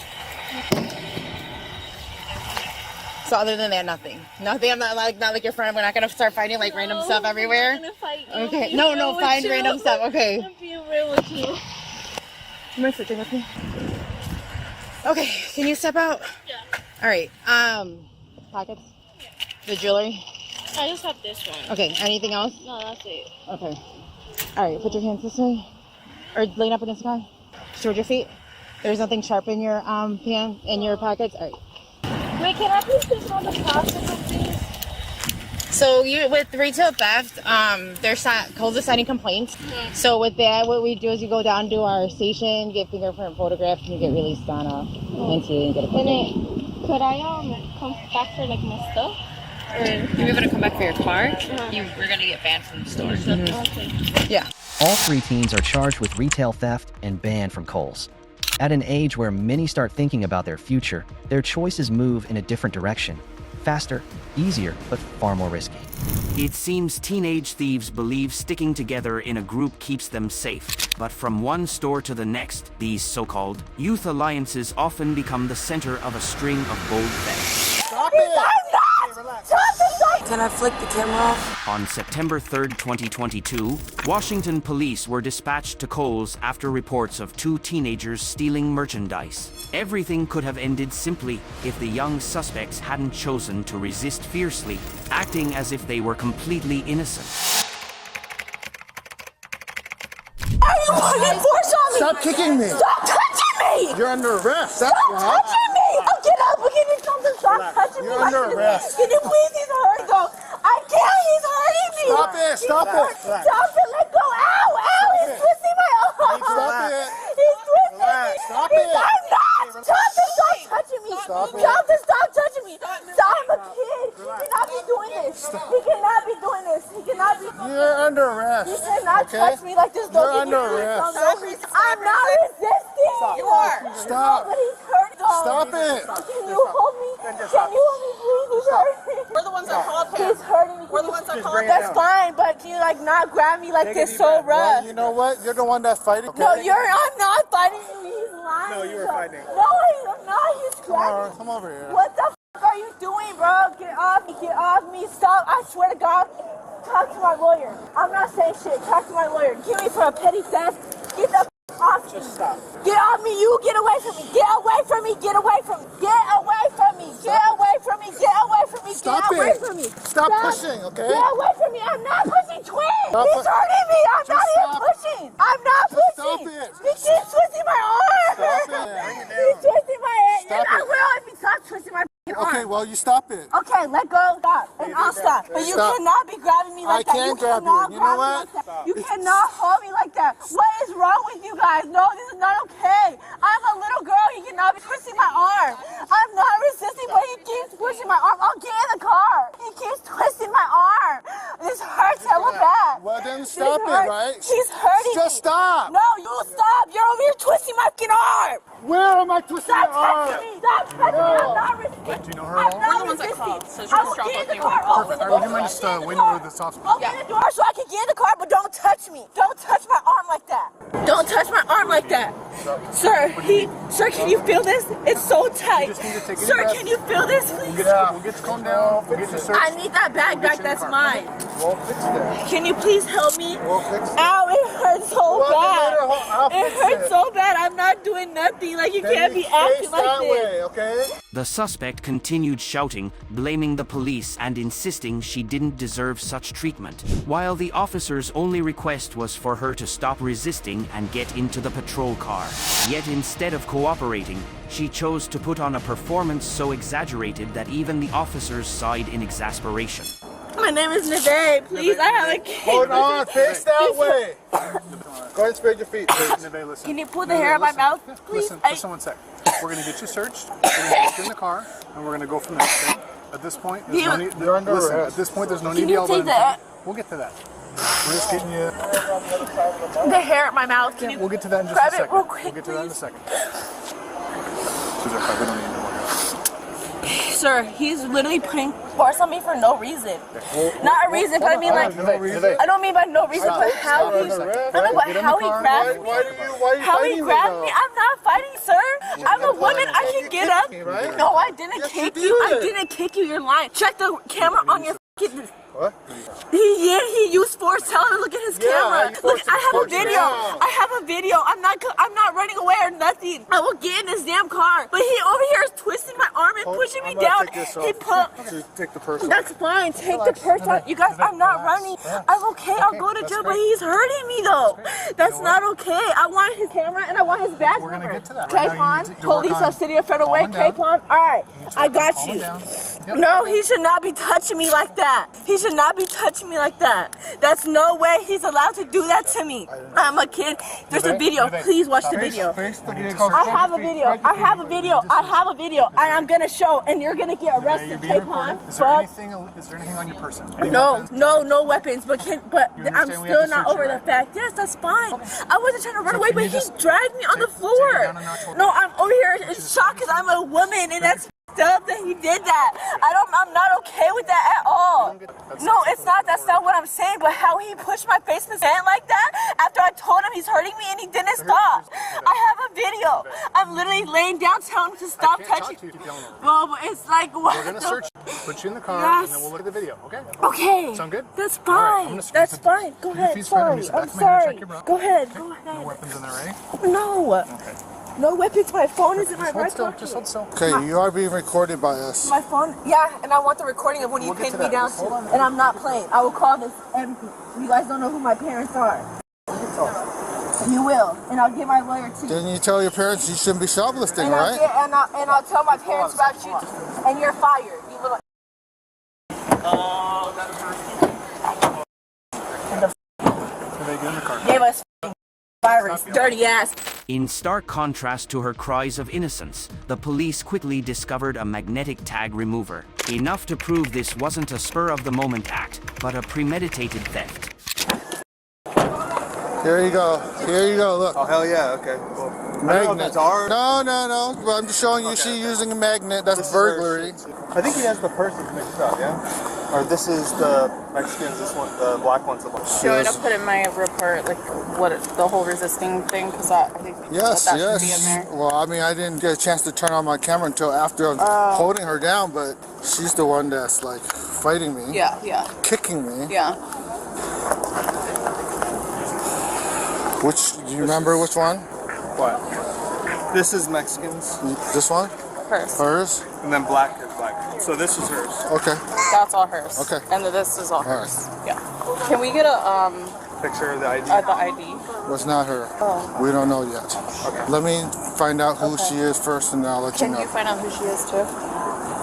So other than that, nothing. Nothing. I'm not like your friend. We're not gonna start finding like random stuff everywhere. I'm gonna fight you. Okay. No. Find random stuff. Okay. I'm being real with you. Am I sitting with me? Okay. Can you step out? Yeah. All right. Pockets. The jewelry. I just have this one. Okay. Anything else? No, that's it. Okay. All right. Put your hands this way, or lean up against the car. Spread your feet. There's nothing sharp in your pan in your pockets. All right. Wait, can I please just know the possible, please? So you with retail theft, Kohl's is signing complaints. So with that, what we do is you go down to our station, get fingerprint photographs, and you get released on NTA and get a complaint. Could I come back for like my stuff? Or You're able to come back for your car? We're gonna get banned from the store. Okay. Yeah. All 3 teens are charged with retail theft and banned from Kohl's. At an age where many start thinking about their future, their choices move in a different direction. Faster, easier, but far more risky. It seems teenage thieves believe sticking together in a group keeps them safe. But from one store to the next, these so-called youth alliances often become the center of a string of bold thefts. Stop it! Can I flick the camera off? On September 3rd, 2022, Washington police were dispatched to Kohl's after reports of 2 teenagers stealing merchandise. Everything could have ended simply if the young suspects hadn't chosen to resist fiercely, acting as if they were completely innocent. Are you putting force on me? Stop kicking me! Stop touching me! You're under arrest. Stop touching me! Oh, get up! Give me something. Stop touching me. You're under arrest. Can you please? He's hurting. Go. I can't. He's hurting me. Stop it! Stop it! Stop it! Let go! Ow! Ow! He's twisting my arm. Stop it! He's twisting me. Stop He's it! I'm not. Stop it! Stop touching me. Stop it. Stop it! Stop touching me. Stop! I'm a kid. He cannot be doing this. He cannot be doing this. He cannot be. You're under arrest. He cannot touch me like this. You're under arrest. I'm not resisting. You are. Stop. But he's hurting. Stop it. Can you hold me? Can you hold me, please? He's hurting. We're the ones that called him. He's hurting me. We're the ones that called him. That's fine, but can you like not grab me like this so rough? Well, you know what? You're the one that's fighting. Okay? No, I'm not fighting you. He's lying. No, you were fighting. No, I'm not. He's grabbing. Come over here. What the f are you doing, bro? Get off me. Get off me. Stop. I swear to God. Talk to my lawyer. I'm not saying shit. Talk to my lawyer. Give me for a petty theft. Get the f off me. Just stop. Get off me. You get away from me. Get away from me. Get away from me. Get away from me. Get away from me. Get away from me. me. Stop Get away it. from me. Stop pushing, okay? Get away from me. I'm not pushing twins. Stop He's hurting me. I'm Just not even stop. pushing. I'm not Just pushing. stop it. He keeps twisting my arm. Stop it. He's twisting my arm. Stop And I it. will if he stops twisting my arm. Okay, well, you stop it. Okay, let go. Stop. And I'll stop. But you Stop. cannot be grabbing me like I that. can You grab cannot you. You know grab me what? like that. You cannot hold me like that. What is wrong with you guys? No, this is not okay. I'm a little girl. He cannot be twisting my arm. I'm not resisting, but he keeps pushing my arm. I'll get in the car. He keeps twisting my arm. This hurts hella bad. Well, then This stop it, hurts. right? He's hurting Just me. stop. No, you stop. You're over here twisting my fucking arm. Where am I twisting Stop your arm? touching me. Stop touching me. I'm not resisting. Do you know her I'm at all? not We're the ones that resisting. called, so she I just will dropped get in the off the car. info. Open Perfect. the All right, would you door. mind just Open the waiting door. with this officer? Open the door so I can get in the car, but don't touch me. Don't touch my arm like that. Don't touch my arm like that. Sir, can you feel this? It's so tight. Sir, can you feel this, please? We'll get you calm down. We'll get you searched. I need that bag back. That's mine. We'll fix that. Can you please help me? We'll fix it. Ow, it hurts so Well, bad. then I'll It fix hurts it. so bad. I'm not doing nothing. Like, you Then can't you be acting face like that this. way, okay? The suspect continued shouting, blaming the police and insisting she didn't deserve such treatment, while the officer's only request was for her to stop resisting and get into the patrol car. Yet instead of cooperating, she chose to put on a performance so exaggerated that even the officers sighed in exasperation. My name is Neve. Please, I have a kid. Hold on, face that way. Go ahead and spread your feet, please. Listen. Can you pull the hair out of my mouth, please? Listen 1 sec. We're going to get you searched. We're going to get you in the car, and we're going to go from there, okay? At this point, there's no need. Listen, at this point, there's no need to yell about anything. We'll get to that. We're just getting you. The hair at my mouth. Can you We'll get to that in just grab a it second. real quick, We'll get to that in a please? second. Susan, we don't need to worry. Sir, he's literally putting force on me for no reason. Not a reason, but I mean like, I don't mean by no reason, but how he, how he grabbed me. How he grabbed me. I'm not fighting, sir. I'm a woman. I can get up. No, I didn't kick you. I didn't kick you. You're lying. Check the camera on your fucking. What? He used force. Tell him to look at his camera. Look, I have a video. I have a video. I'm not running away or nothing. I will get in this damn car. But he over here is twisting my arm and pushing me down. He Take the purse off. That's fine. Take the purse off. You guys, I'm not running. I'm okay. I'll go to jail, but he's hurting me though. That's not okay. I want his camera and I want his badge. We're going to get to that. Capon, Police of City of Federal Way, Capon. All right, I got you. No, he should not be touching me like that. He should not be touching me like that. That's no way he's allowed to do that to me. I'm a kid. There's a video. Please watch the video. I have a video. I have a video. I have a video. And I'm going to show, and you're going to get arrested, Capon. Is there anything on your person? No weapons. But I'm still not over the fact. Yes, that's fine. I wasn't trying to run away, but he dragged me on the floor. No, I'm over here in shock because I'm a woman, and that's up that he did that. I'm not okay with that at all. No, it's not. That's not what I'm saying. But how he pushed my face in the sand like that after I told him he's hurting me and he didn't stop. I have a video. I'm literally laying down telling him to stop touching. Well, but it's like what? We're gonna search you, put you in the car, and then we'll look at the video. Okay? Okay. Sound good? That's fine. Right, That's fine. Go ahead. Sorry. I'm sorry. Go ahead. Go ahead. No weapons in there, right? No. Okay. No weapons. My phone is in my right pocket. Just hold still. Okay, you are being recorded by us. My phone? Yeah, and I want the recording of when you pinned me down too. And I'm not playing. I will call this everything. You guys don't know who my parents are. You will. And I'll get my lawyer too. Didn't you tell your parents you shouldn't be shoplifting, and right? I'll tell my parents about you. And you're fired. You little. Get in the car. Gave us virus. Dirty ass. In stark contrast to her cries of innocence, the police quickly discovered a magnetic tag remover, enough to prove this wasn't a spur-of-the-moment act, but a premeditated theft. Here you go. Here you go. Look. Oh, hell yeah. Okay, cool. Magnet. No. But I'm just showing you she's using a magnet. That's burglary. I think he has the purses mixed up, yeah? Or this is the Mexicans, this one, the black one's the black. Do you want to put in my report, like, the whole resisting thing? Because I think that should be in there. Well, I mean, I didn't get a chance to turn on my camera until after I'm holding her down, but she's the one that's, like, fighting me. Yeah. Kicking me. Yeah. Do you remember which one? What? This is Mexicans. This one? Hers. Hers? And then black is black. So this is hers. Okay. That's all hers. Okay. And then this is all All hers. Yeah. Can we get a Picture of the ID. the ID? Was not her. Oh. We don't know yet. Okay. Let me find out who she is first, and then I'll let Can you know. you find out who she is too?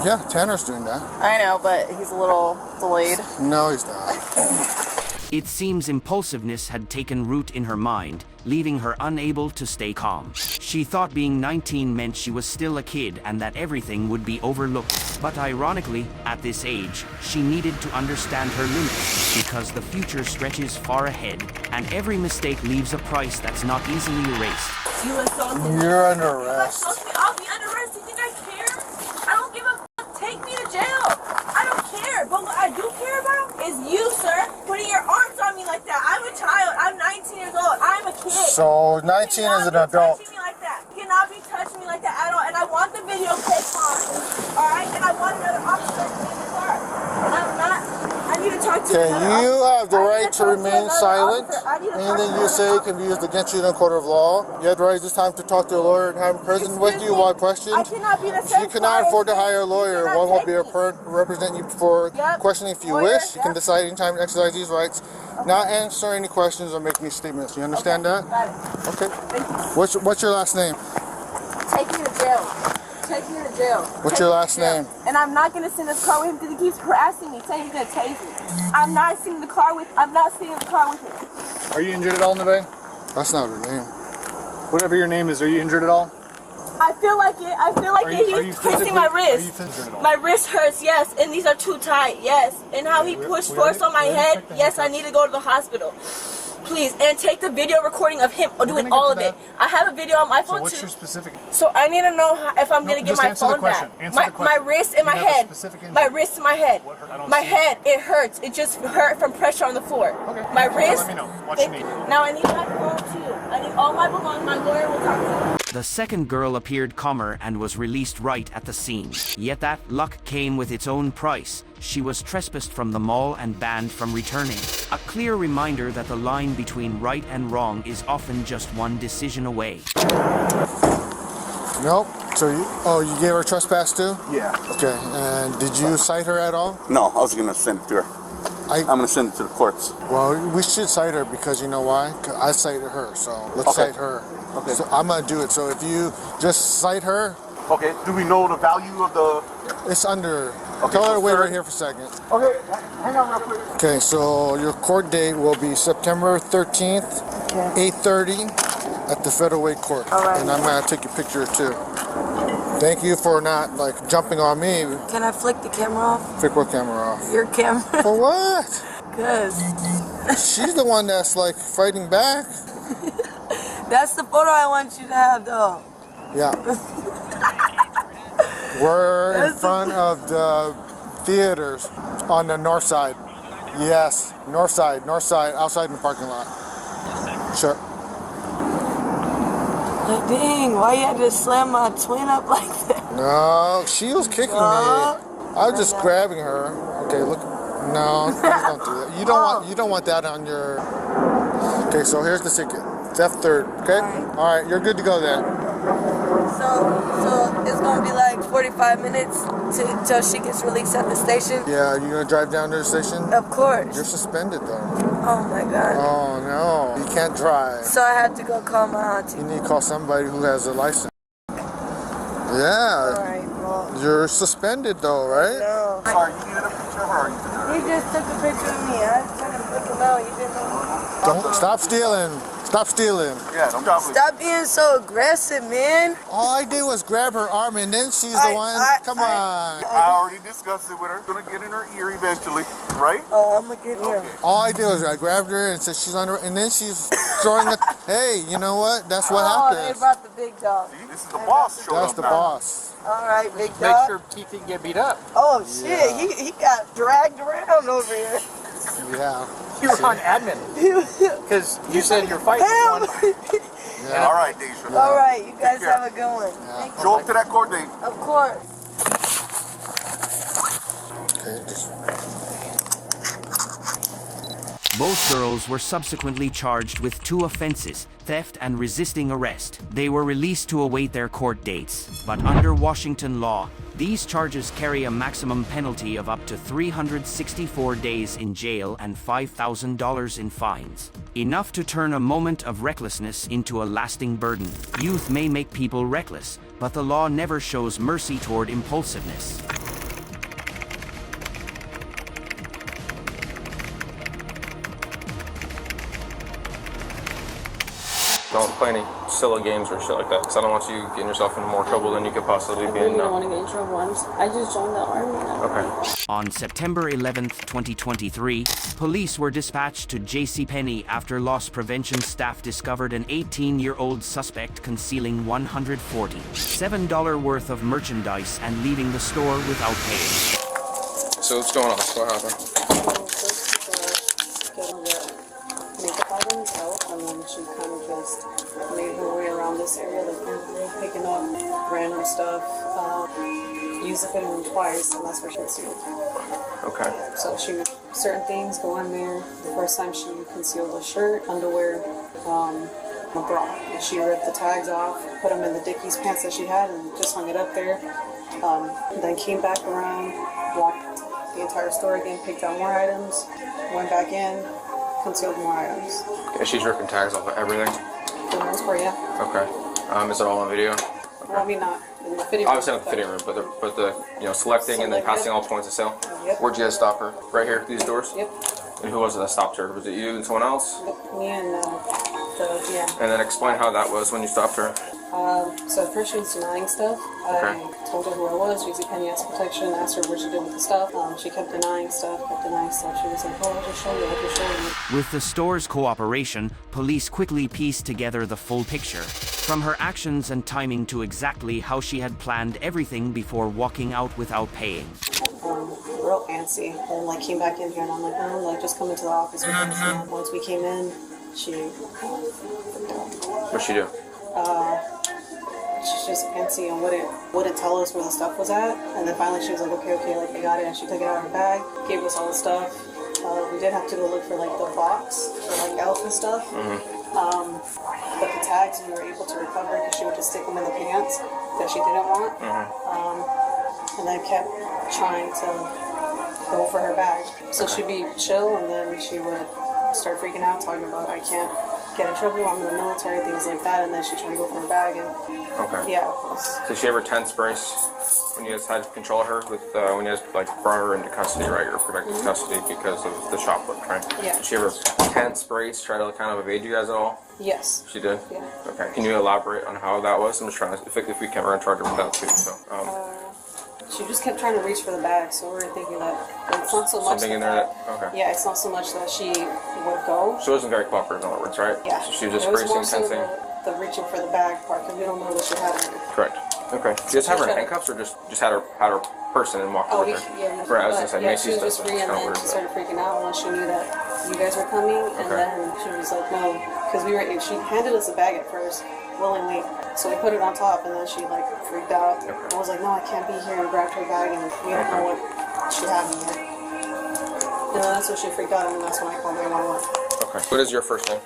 Yeah, Tanner's doing that. I know, but he's a little delayed. No, he's not. It seems impulsiveness had taken root in her mind, leaving her unable to stay calm. She thought being 19 meant she was still a kid and that everything would be overlooked. But ironically, at this age, she needed to understand her limits because the future stretches far ahead and every mistake leaves a price that's not easily erased. You assaulted me. You're under arrest. I'll be under arrest. You think I care? I don't give a fuck. Take me to jail. I don't care. But what I do care about is you, sir, putting your arms on me like that. I'm a child. I'm 19 years old. I'm a kid. So 19 is an adult. Touching me like that. You cannot be touching me like that at all. And I want the video tape on. All right? And I want another officer in the car. And I'm not. I need to talk to Okay, another you officer. have the right to remain silent. I need to talk Anything to you say another can be used against you in a court of law. You have the right this time to talk to a lawyer and have him present with you while questioned. I cannot be the same. You cannot afford to hire a lawyer. cannot One will take be represent you for questioning if you Lawyer, wish. You can decide anytime to exercise these rights, not answer any questions or make any statements. You understand that? Okay. What's your last name? Take me to jail. Take me to jail. What's your last name? And I'm not gonna send this car with him because he keeps harassing me, saying he's gonna tase me. I'm not sitting in the car with him. Are you injured at all, Neve? That's not her name. Whatever your name is, are you injured at all? I feel like it. I feel like Are it. you He's twisting my Are you wrist. physically at all? My wrist hurts, yes, and these are too tight, yes. And how he pushed force on my head, yes, I need to go to the hospital. Please, and take the video recording of him doing all of it. I have a video on my phone So what's too. your specific? So I need to know if I'm gonna get just my answer the phone question. back. Answer the My question. wrist and my You have a head. specific injury. My wrist and my head. I don't My see head, it hurts. It just hurt from pressure on the floor. Okay. My Well, wrist. let me know. What Thank you need. Now I need my phone too. I need all my belongings. My lawyer will talk to you. The second girl appeared calmer and was released right at the scene. Yet that luck came with its own price. She was trespassed from the mall and banned from returning. A clear reminder that the line between right and wrong is often just one decision away. Nope. So you gave her trespass too? Yeah. Okay. And did you cite her at all? No, I was going to send it to her. I'm going to send it to the courts. Well, we should cite her because you know why? 'Cause I cited her, so let's Okay. cite her. Okay. So I'm gonna do it. So if you just cite her, Okay, do we know the value of the... it's under. Okay, Tell her so to wait third- right here for a second. Okay, hang on real quick. Okay, so your court date will be September 13th, 8:30 at the Federal Way Court. All right. And I'm gonna take a picture too. Thank you for not like jumping on me. Can I flick the camera off? Flick what camera off? Your camera? For what? Cause She's the one that's like fighting back. that's the photo I want you to have though. Yeah. We're in front of the theaters on the north side. Yes, north side, outside in the parking lot. Sure. Like, dang, why you had to slam my twin up like that? No, she was kicking me. I was just grabbing her. Okay, look. No, please don't do that. You don't want that on your. Okay, so here's the ticket. Theft third. Okay. All right, you're good to go then. So it's gonna be like 45 minutes till she gets released at the station. Yeah, you gonna drive down to the station? Of course. You're suspended though. Oh my God. Oh no, you can't drive. So I have to go call my auntie. You need to call somebody who has a license. Yeah. Alright, well. You're suspended though, right? No. Sorry, you needed a picture of her? He just took a picture of me. I was trying to flick him out. You didn't know. Don't stop stealing. Stop stealing. Yeah, don't stop. Stop being so aggressive, man. All I did was grab her arm and then she's the one. Come on. I already discussed it with her. Gonna get in her ear eventually, right? Oh, I'm gonna get here. All I did was I grabbed her and said she's under, and then she's throwing it. Hey, you know what? That's what Oh, they happens. brought the big dog. This is the boss showing That's up the now. boss. All right, big Make dog. sure Keith didn't get beat up. Oh shit, he got dragged around over here. Yeah. You were on admin. Because you said your fight was one. Yeah. All right, Deisha. All right, you guys Take care. have a good one. Thank you. Show up to that court date. Of course. Okay, just Both girls were subsequently charged with 2 offenses, theft and resisting arrest. They were released to await their court dates, but under Washington law, These charges carry a maximum penalty of up to 364 days in jail and $5,000 in fines. Enough to turn a moment of recklessness into a lasting burden. Youth may make people reckless, but the law never shows mercy toward impulsiveness. Don't play any silly games or shit like that, because I don't want you getting yourself into more trouble than you could possibly be in. I don't want to get in trouble. I just joined the army now. Okay. On September 11th, 2023, police were dispatched to JCPenney after loss prevention staff discovered an 18-year-old suspect concealing $147 worth of merchandise and leaving the store without paying. So what's going on? What happened? Makeup items out, and then she kind of just made her way around this area, like picking up random stuff. Used the fitting room twice, and that's where she concealed. Okay. So certain things go in there. The first time she concealed a shirt, underwear, a bra. And she ripped the tags off, put them in the Dickies pants that she had, and just hung it up there. Then came back around, walked the entire store again, picked out more items, went back in, concealed more items. Okay, she's ripping tags off of everything? For the most part, yeah. Okay. Is it all on video? Well, I mean, not in the fitting room. Obviously not the fitting room, but the selecting and then passing all points of sale? Yep. Where'd you guys stop her? Right here, these doors? Yep. And who was it that stopped her? Was it you and someone else? Me and yeah. And then explain how that was when you stopped her. So at first she was denying stuff. I told her who it was. JCPenney asked protection, asked her what she did with the stuff. She kept denying stuff. She was like, oh, I'll just show you. With the store's cooperation, police quickly pieced together the full picture, from her actions and timing to exactly how she had planned everything before walking out without paying. Real antsy, and like came back in here, and I'm like, no, like just come into the office with us. And once we came in, she What'd she do? She's just antsy and wouldn't tell us where the stuff was at. And then finally she was like, okay, like I got it. And she took it out of her bag, gave us all the stuff. We did have to go look for like the box for like elf and stuff. But the tags we were able to recover because she would just stick them in the pants that she didn't want. And I kept trying to go for her bag. So she'd be chill, and then she would start freaking out, talking about I can't get in trouble, I'm in the military, things like that, and then she tried to go for her bag, and yeah. Did she ever tense brace when you guys had to control her with when you guys like brought her into custody, right, or protective custody because of the shoplift, right? Yeah. Did she ever tense brace, try to kind of evade you guys at all? Yes. She did? Yeah. Okay. Can you elaborate on how that was? I'm just trying to, if we can, we're gonna charge her with that too, so. She just kept trying to reach for the bag, so we were thinking that it's not so much something in there okay. Yeah, it's not so much that she would go. She wasn't very cooperative, in other words, right? Yeah. So she was just it was bracing, more so tensing? the reaching for the bag part, because we don't know what she had in her. Correct. Okay. Did you guys have her in handcuffs, or just had her person and walked with her? Yeah. Right, I was gonna say, she was just free, and then she started freaking out once she knew that you guys were coming, and then she was like, no, because she handed us a bag at first, willingly. So we put it on top, and then she like freaked out. I was like, no, I can't be here, and grabbed her bag, and we don't know what she had in there. And then that's when she freaked out, and that's when I called 911. Okay. What is your first name?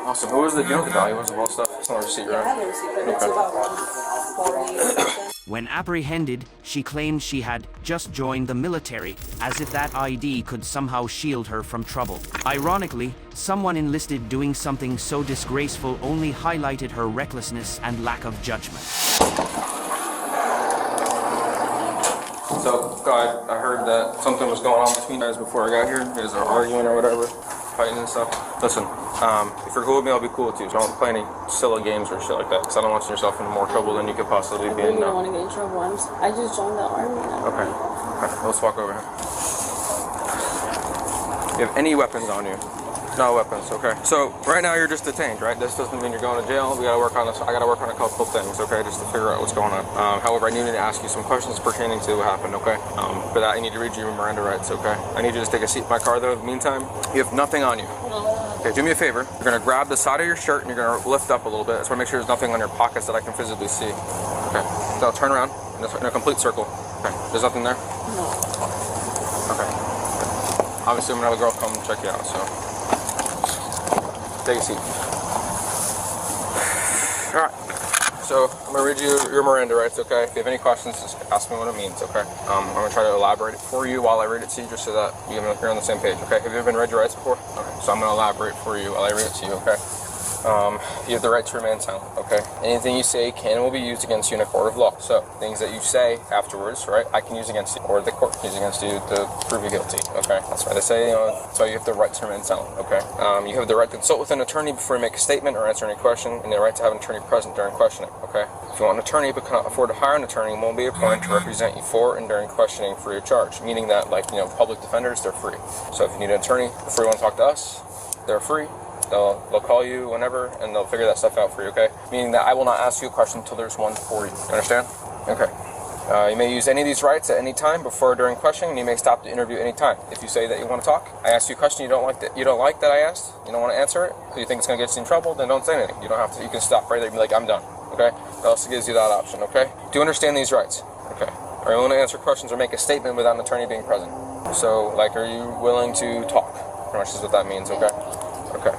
Awesome. Who was the, you know the value was of all stuff? It's not a receipt, right? I have a receipt, but it's about 140. When apprehended, she claimed she had just joined the military, as if that ID could somehow shield her from trouble. Ironically, someone enlisted doing something so disgraceful only highlighted her recklessness and lack of judgment. So, God, I heard that something was going on between you guys before I got here. You guys are arguing or whatever, fighting and stuff. Listen, if you're cool with me, I'll be cool with you. So don't play any silly games or shit like that, because I don't want yourself into more trouble than you could possibly be in. I don't want to get in trouble. I just joined the army now. Okay. Let's walk over here. You have any weapons on you? No weapons, okay. So right now you're just detained, right? This doesn't mean you're going to jail. We gotta work on this. I gotta work on a couple of things, okay, just to figure out what's going on. However, I need to ask you some questions pertaining to what happened, okay? For that, I need to read you your Miranda rights, okay? I need you to just take a seat in my car, though. In the meantime, you have nothing on you. Okay, do me a favor. You're gonna grab the side of your shirt and you're gonna lift up a little bit. I just wanna make sure there's nothing on your pockets that I can physically see. Okay. Now turn around in a complete circle. Okay. There's nothing there? No. Okay. Obviously, I'm gonna have a girl come check you out, so. Take a seat. Alright, so I'm gonna read you your Miranda rights, okay? If you have any questions, just ask me what it means, okay? I'm gonna try to elaborate it for you while I read it to you, just so that you're on the same page, okay? Have you ever been read your rights before? Okay, so I'm gonna elaborate for you while I read it to you, okay? You have the right to remain silent, okay? Anything you say can and will be used against you in a court of law. So, things that you say afterwards, right, I can use against you, or the court can use against you to prove you guilty, okay? That's why they say, that's why you have the right to remain silent, okay? You have the right to consult with an attorney before you make a statement or answer any question, and the right to have an attorney present during questioning, okay? If you want an attorney but cannot afford to hire an attorney, one will be appointed to represent you for and during questioning free of charge, meaning that, like, public defenders, they're free. So if you need an attorney before you want to talk to us, they're free. They'll call you whenever, and they'll figure that stuff out for you, okay? Meaning that I will not ask you a question until there's one for you. You understand? Okay. You may use any of these rights at any time before or during questioning, and you may stop the interview at any time. If you say that you want to talk, I ask you a question you don't like that I asked, you don't want to answer it, or you think it's going to get you in trouble, then don't say anything. You don't have to. You can stop right there and be like, I'm done, okay? That also gives you that option, okay? Do you understand these rights? Okay. Are you willing to answer questions or make a statement without an attorney being present? So, like, are you willing to talk? Pretty much is what that means, okay? Okay.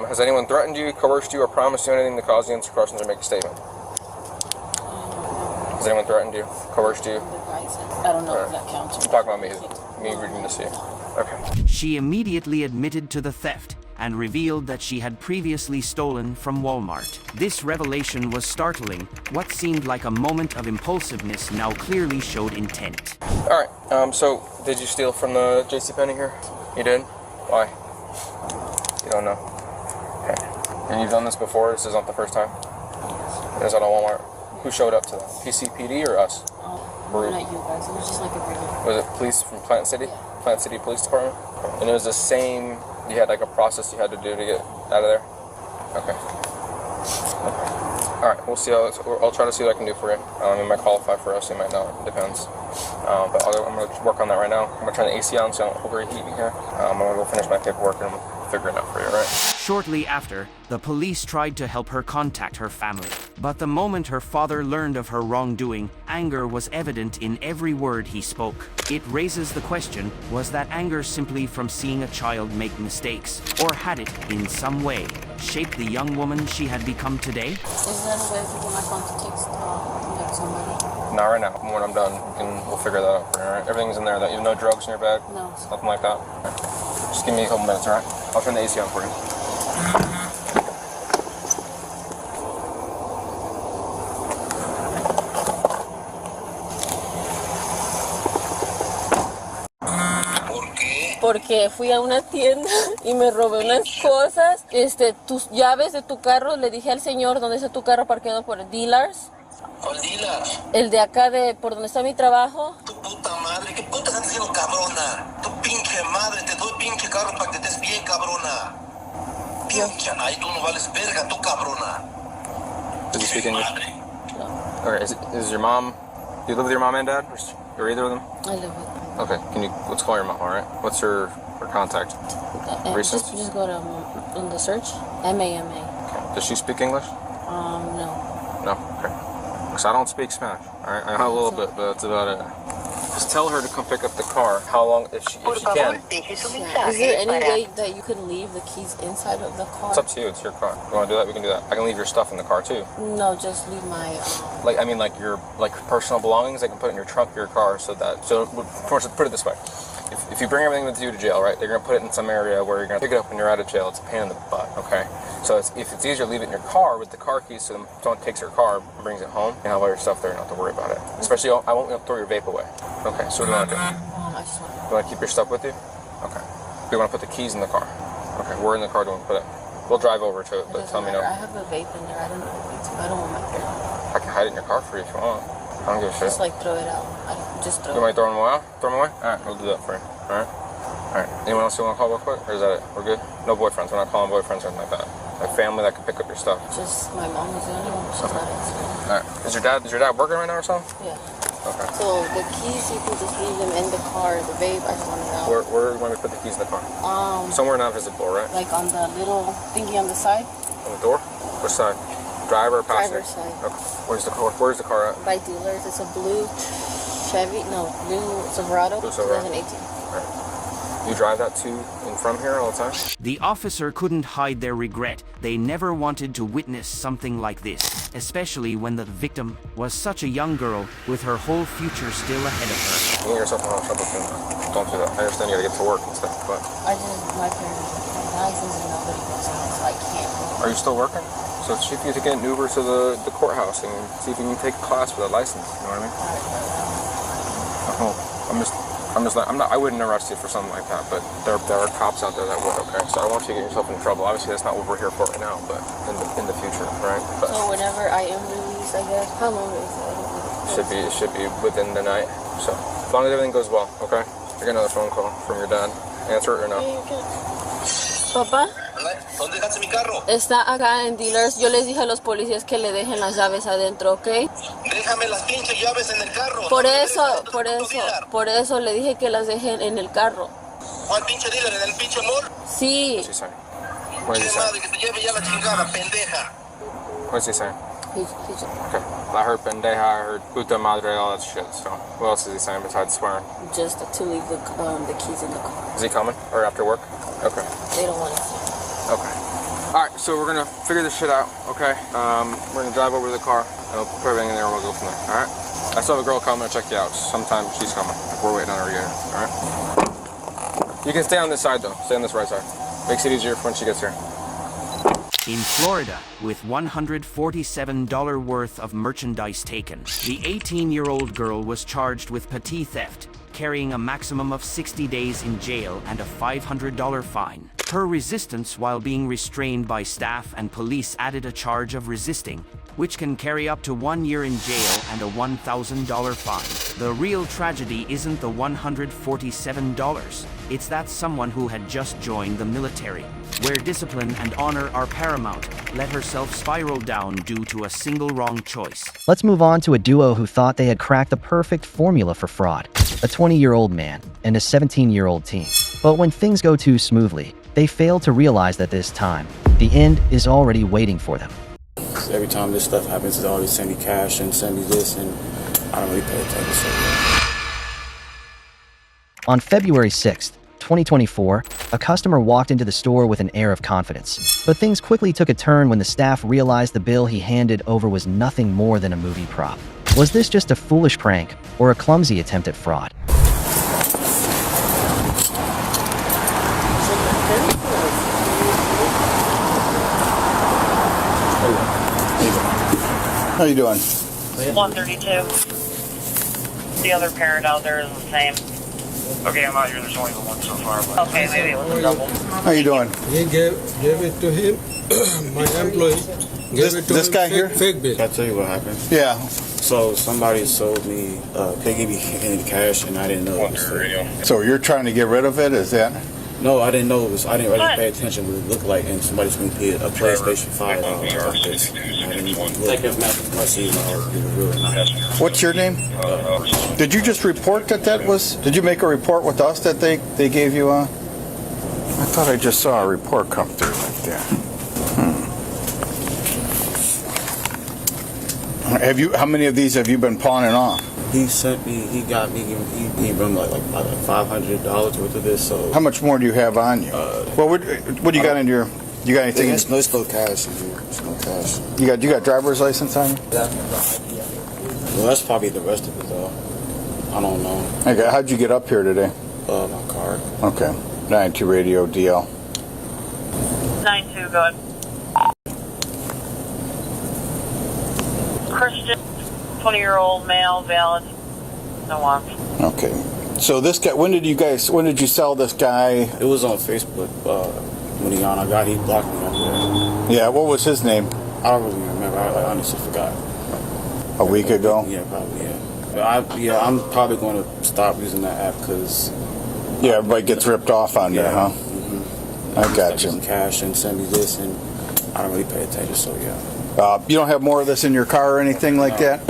Has anyone threatened you, coerced you, or promised you anything to cause you to answer questions or make a statement? Has anyone threatened you, coerced you? I don't know if that counts. I'm talking about me reading this to you. Okay. She immediately admitted to the theft and revealed that she had previously stolen from Walmart. This revelation was startling. What seemed like a moment of impulsiveness now clearly showed intent. All right. So did you steal from the JCPenney here? You did? Why? You don't know. Okay. And you've done this before? This is not the first time? It was at a Walmart. Who showed up to that? PCPD or us? Not you guys. It was just like a regular. Was it police from Plant City? Yeah. Plant City Police Department? And it was the same, you had like a process you had to do to get out of there? Okay. Alright, we'll see I'll try to see what I can do for you. It might qualify for us, it might not, it depends. But I'm going to work on that right now. I'm going to turn the AC on so I don't overheat you here. I'm going to go finish my paperwork and figure it out for you, right? Shortly after, the police tried to help her contact her family. But the moment her father learned of her wrongdoing, anger was evident in every word he spoke. It raises the question, was that anger simply from seeing a child make mistakes? Or had it, in some way, shaped the young woman she had become today? Is there any way to get my phone to text somebody? Not right now. When I'm done, we'll figure that out for you, alright? Everything's in there. You have no drugs in your bag? No. Nothing like that? Right. Just give me a couple minutes, alright? I'll turn the AC on for you. Porque fui a una tienda y me robé unas cosas. Tus llaves de tu carro, le dije al señor dónde está tu carro parqueado por el dealers. ¿Cuál dealer? El de acá, por donde está mi trabajo. Tu puta madre, ¿qué puta estás diciendo, cabrona? Tu pinche madre, te doy pinche carro para que estés bien, cabrona. Pinche, ahí tú no vales verga, tú cabrona. Does he speak English? No. Okay, is your mom, do you live with your mom and dad? Or either of them? I live with them. Okay, let's call your mom, alright? What's her contact? Just go to on the search. M-A-M-A. Okay. Does she speak English? No. No? Okay. Because I don't speak Spanish, alright? I know a little bit, but that's about it. Just tell her to come pick up the car. How long, if she can. Is there any way that you can leave the keys inside of the car? It's up to you. It's your car. You want to do that? We can do that. I can leave your stuff in the car too. No, just leave my. Like your personal belongings. I can put it in your trunk of your car so put it this way. If you bring everything with you to jail, right? They're gonna put it in some area where you're gonna pick it up when you're out of jail. It's a pain in the butt. Okay. So if it's easier to leave it in your car with the car keys, so someone takes your car and brings it home, you have all your stuff there, you don't have to worry about it. Especially, I won't throw your vape away. Okay, so what do you want to do? You want to keep your stuff with you? Okay. Do you want to put the keys in the car? Okay, where in the car do you want to put it? We'll drive over to it, but tell me no. I have a vape in there. I don't know what I don't want my car. I can hide it in your car for you if you want. I don't give a shit. Just throw it out. Just throw it. You want me to throw them away? Throw them away? Alright, we'll do that for you. Alright? Alright. Anyone else you want to call real quick? Or is that it? We're good? No boyfriends. We're not calling boyfriends or anything like that. Like family that can pick up your stuff. Just my mom is the only one. She's not answering. Alright. Is your dad working right now or something? Yeah. Okay. So the keys, you can just leave them in the car. The vape, I just want it out. Where do you want me to put the keys in the car? Somewhere not visible, right? Like on the little thingy on the side. On the door? Which side? Driver or passenger? Driver's side. Okay. Where's the car at? By dealers. It's a blue Chevy. No, blue Silverado. Blue Silverado. 2018. Alright. You drive that to and from here all the time? The officer couldn't hide their regret. They never wanted to witness something like this, especially when the victim was such a young girl with her whole future still ahead of her. You get yourself in a lot of trouble too. Don't do that. I understand you gotta get to work and stuff, but... My parents have license and nobody goes on, so I can't. Are you still working? So see if you can get an Uber to the courthouse and see if you can take a class for that license. You know what I mean? I wouldn't arrest you for something like that, but there are cops out there that would. Okay, so I don't want you to get yourself in trouble. Obviously, that's not what we're here for right now, but in the future, right? But so whenever I am released, I guess. How long is it? It should be within the night. So as long as everything goes well, okay. I got another phone call from your dad. Answer it or no? Papá. ¿Dónde dejaste mi carro? Está acá en dealers. Yo les dije a los policías que le dejen las llaves adentro, ¿ok? Déjame las pinches llaves en el carro. Por eso le dije que las dejen en el carro. ¿Cuál pinche dealer? ¿En el pinche mall? Sí. What's he saying? Qué madre, que te lleve ya la chingada, pendeja. What's he saying? Okay. I heard pendeja, I heard puta madre, all that shit. So what else is he saying besides swearing? Just to leave the keys in the car. Is he coming or after work? Okay. They don't want to see. Okay. All right, so we're gonna figure this shit out, okay? We're gonna drive over to the car, and we'll put everything in there, and we'll go from there, all right? I still have a girl coming to check you out. Sometime she's coming. We're waiting on her to get here, all right? You can stay on this side, though. Stay on this right side. Makes it easier when she gets here. In Florida, with $147 worth of merchandise taken, the 18-year-old girl was charged with petty theft, carrying a maximum of 60 days in jail and a $500 fine. Her resistance while being restrained by staff and police added a charge of resisting, which can carry up to 1 year in jail and a $1,000 fine. The real tragedy isn't the $147, it's that someone who had just joined the military, where discipline and honor are paramount, let herself spiral down due to a single wrong choice. Let's move on to a duo who thought they had cracked the perfect formula for fraud. A 20-year-old man and a 17-year-old teen. But when things go too smoothly, they fail to realize that this time, the end is already waiting for them. Every time this stuff happens, they always send me cash and send me this, and I don't really pay attention. So. On February 6th, 2024, a customer walked into the store with an air of confidence. But things quickly took a turn when the staff realized the bill he handed over was nothing more than a movie prop. Was this just a foolish prank or a clumsy attempt at fraud? How you doing? 132. The other parent out there is the same. Okay, I'm out here. There's only the one so far. But okay, maybe it was a double. How you doing? He gave it to him. My employee gave it to this him. guy here? Fake bill. Can I tell you what happened? Yeah. So somebody sold me they gave me in cash, and I didn't know it was fake. So you're trying to get rid of it? Is that? No, I didn't know it was. I didn't really pay attention to what it looked like, and somebody just made me a PlayStation 5 like this. I didn't even look at my seat. What's your name? Did you just report that was? Did you make a report with us that they gave you a? I thought I just saw a report come through like that. Have you? How many of these have you been pawning off? He sent me. He got me. He brought me like $500 worth of this. So how much more do you have on you? Well, what do you got in your? You got anything? There's no cash in here. There's no cash. You got driver's license on you? Yeah. Well, that's probably the rest of it though. I don't know. Okay. How'd you get up here today? My car. Okay. 92 radio DL. 92, go ahead. Christian, 20-year-old male, valid. No wants. Okay. So this guy, when did you sell this guy? It was on Facebook. When he blocked me on there. Yeah, what was his name? I don't really remember. I honestly forgot. A week ago? Yeah, probably, yeah. But I'm probably going to stop using that app because... Yeah, everybody gets ripped off on there, huh? Mm-hmm. I got you. Cash and send me this, and I don't really pay attention, so yeah. You don't have more of this in your car or anything like that?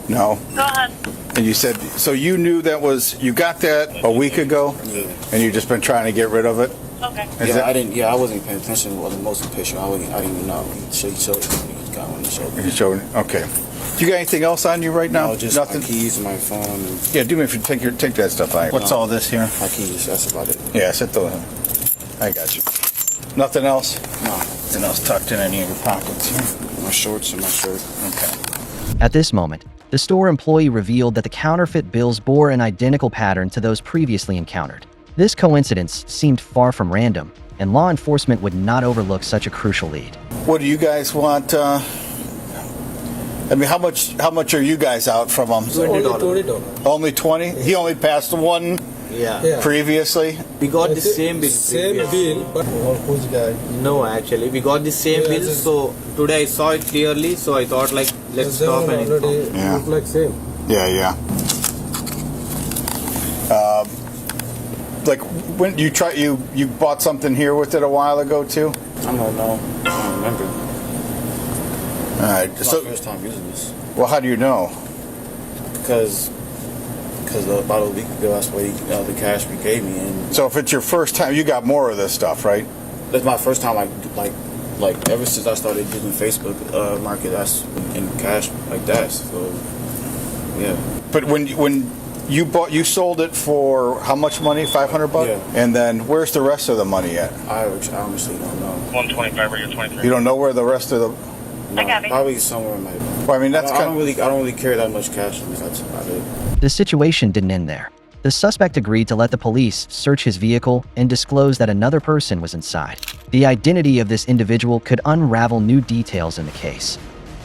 No. Go ahead. And you said, so you knew you got that a week ago? Yeah. And you've just been trying to get rid of it? Okay. I wasn't paying attention to the most picture. I didn't even know. He showed me. He got one. He showed me. Okay. You got anything else on you right now? No, just nothing. My keys, my phone. And yeah, do me if you take that stuff out. What's all this here? My keys. That's about it. Yeah, sit those in. I got you. Nothing else? No. Nothing else tucked in any of your pockets? My shorts and my shirt. Okay. At this moment, the store employee revealed that the counterfeit bills bore an identical pattern to those previously encountered. This coincidence seemed far from random, and law enforcement would not overlook such a crucial lead. What do you guys want? I mean, how much are you guys out from him? $20. Only 20? He only passed one previously? We got the same bill. Same bill, but who's guy? No, actually, we got the same bill. So today I saw it clearly. So I thought like let's stop and inform. Yeah. Look like same. Yeah. Like when you bought something here with it a while ago too? I don't know. I don't remember. All right. It's my first time using this. Well, how do you know? Because about a week ago, that's what the cash we gave me. And so if it's your first time, you got more of this stuff, right? That's my first time, like ever since I started using Facebook Market, that's in cash like that. So yeah. But when you bought, you sold it for how much money? $500? Yeah. And then where's the rest of the money at? I honestly don't know. 125 or you're 23. You don't know where the rest of the? I got it. Probably somewhere in my. Well, I mean that's I don't really carry that much cash. That's about it. The situation didn't end there. The suspect agreed to let the police search his vehicle and disclose that another person was inside. The identity of this individual could unravel new details in the case.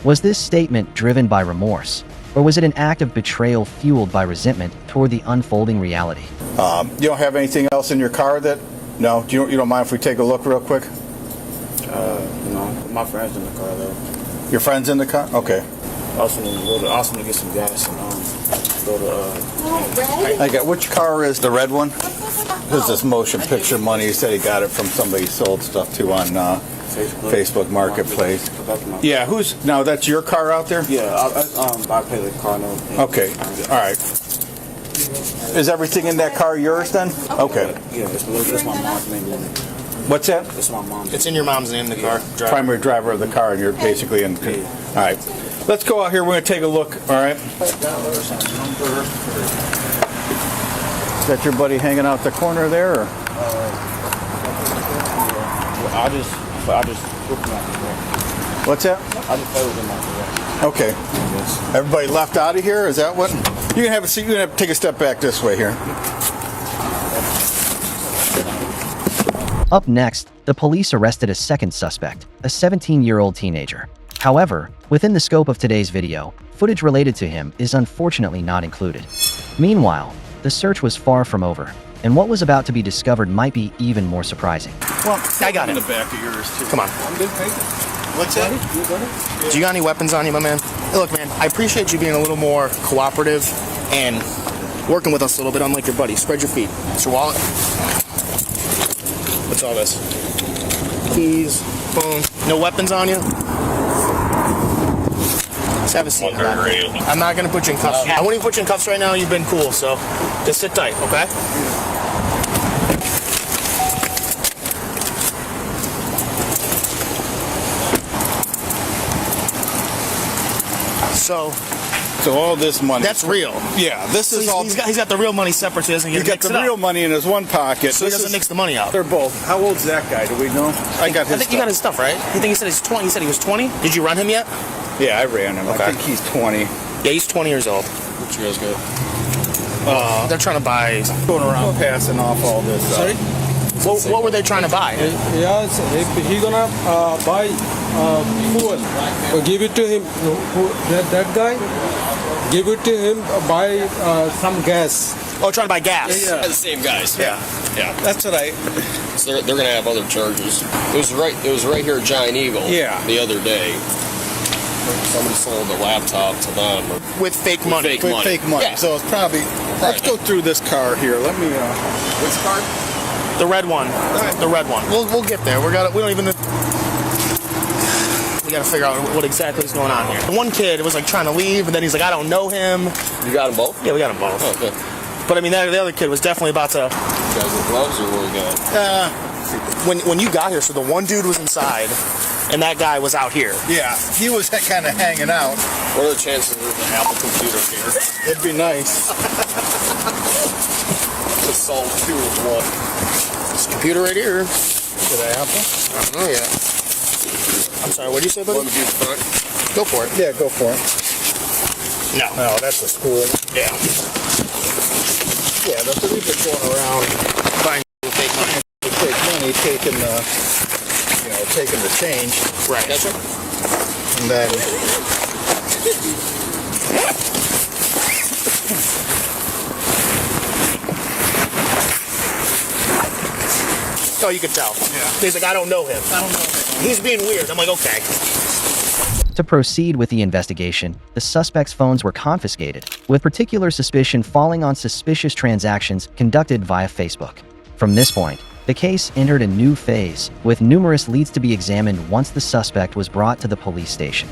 Was this statement driven by remorse, or was it an act of betrayal fueled by resentment toward the unfolding reality? You don't have anything else in your car that? No? You don't mind if we take a look real quick? No. My friend's in the car though. Your friend's in the car? Okay. I also need to get some gas and go to. I got. Which car is the red one? This is this motion picture money. He said he got it from somebody he sold stuff to on Facebook Marketplace. Yeah. Now that's your car out there? Yeah. I pay the car note. Okay. All right. Is everything in that car yours then? Okay. Yeah. It's my mom's name. What's that? It's my mom's. It's in your mom's name, the car. Primary driver of the car, and you're basically in. All right. Let's go out here. We're going to take a look. All right. Is that your buddy hanging out the corner there? Or? I just put him out there. What's that? I just played with him out there. Okay. Everybody left out of here? Is that what? You can have a seat. You can have to take a step back this way here. Up next, the police arrested a second suspect, a 17-year-old teenager. However, within the scope of today's video, footage related to him is unfortunately not included. Meanwhile, the search was far from over, and what was about to be discovered might be even more surprising. Well, I got it. In the back of yours too. Come on. I'm good, thank you. What's that? Do you got any weapons on you, my man? Hey, look, man, I appreciate you being a little more cooperative and working with us a little bit, unlike your buddy. Spread your feet. It's your wallet. What's all this? Keys. Boom. No weapons on you? Let's have a seat. I'm not going to put you in cuffs. I won't even put you in cuffs right now. You've been cool, so just sit tight, okay? So all this money. That's real. Yeah, this is all. He's got the real money separate, so he doesn't get He's got the real money in his one pocket. So he doesn't mix the money out. They're both. How old's that guy? Do we know? I think you got his stuff, right? You think he said he's 20? He said he was 20? Did you run him yet? Yeah, I ran him. Okay. I think he's 20. Yeah, he's 20 years old. What you guys got? They're trying to buy. Going around passing off all this stuff. Sorry? What were they trying to buy? Yes, if he gonna buy fuel, give it to him. That guy, give it to him. Buy some gas. Oh, trying to buy gas. Yeah. The same guys. Yeah. That's what I. So they're gonna have other charges. It was right here at Giant Eagle. Yeah. The other day. Somebody sold a laptop to them with fake money. With fake money. Yeah. So it's probably. Let's go through this car here. Let me. Which car? The red one. The red one. We'll get there. We gotta figure out what exactly is going on here. The one kid was like trying to leave, and then he's like, I don't know him. You got them both? Yeah, we got them both. Oh, good. But I mean, the other kid was definitely about to. You guys with gloves or where we going? When you got here, so the one dude was inside, and that guy was out here. Yeah, he was kind of hanging out. What are the chances of the Apple computer here? It'd be nice. To solve 2 of 1. This computer right here. Is it Apple? I don't know yet. I'm sorry, what did you say, buddy? Want to view the front? Go for it. Yeah, go for it. No. No, that's a school. Yeah. Yeah, that's what we've been going around buying fake money. Fake money, taking the, taking the change. Right. That's right. And then oh, you can tell. Yeah. He's like, I don't know him. He's being weird. I'm like, okay. To proceed with the investigation, the suspect's phones were confiscated, with particular suspicion falling on suspicious transactions conducted via Facebook. From this point, the case entered a new phase, with numerous leads to be examined once the suspect was brought to the police station.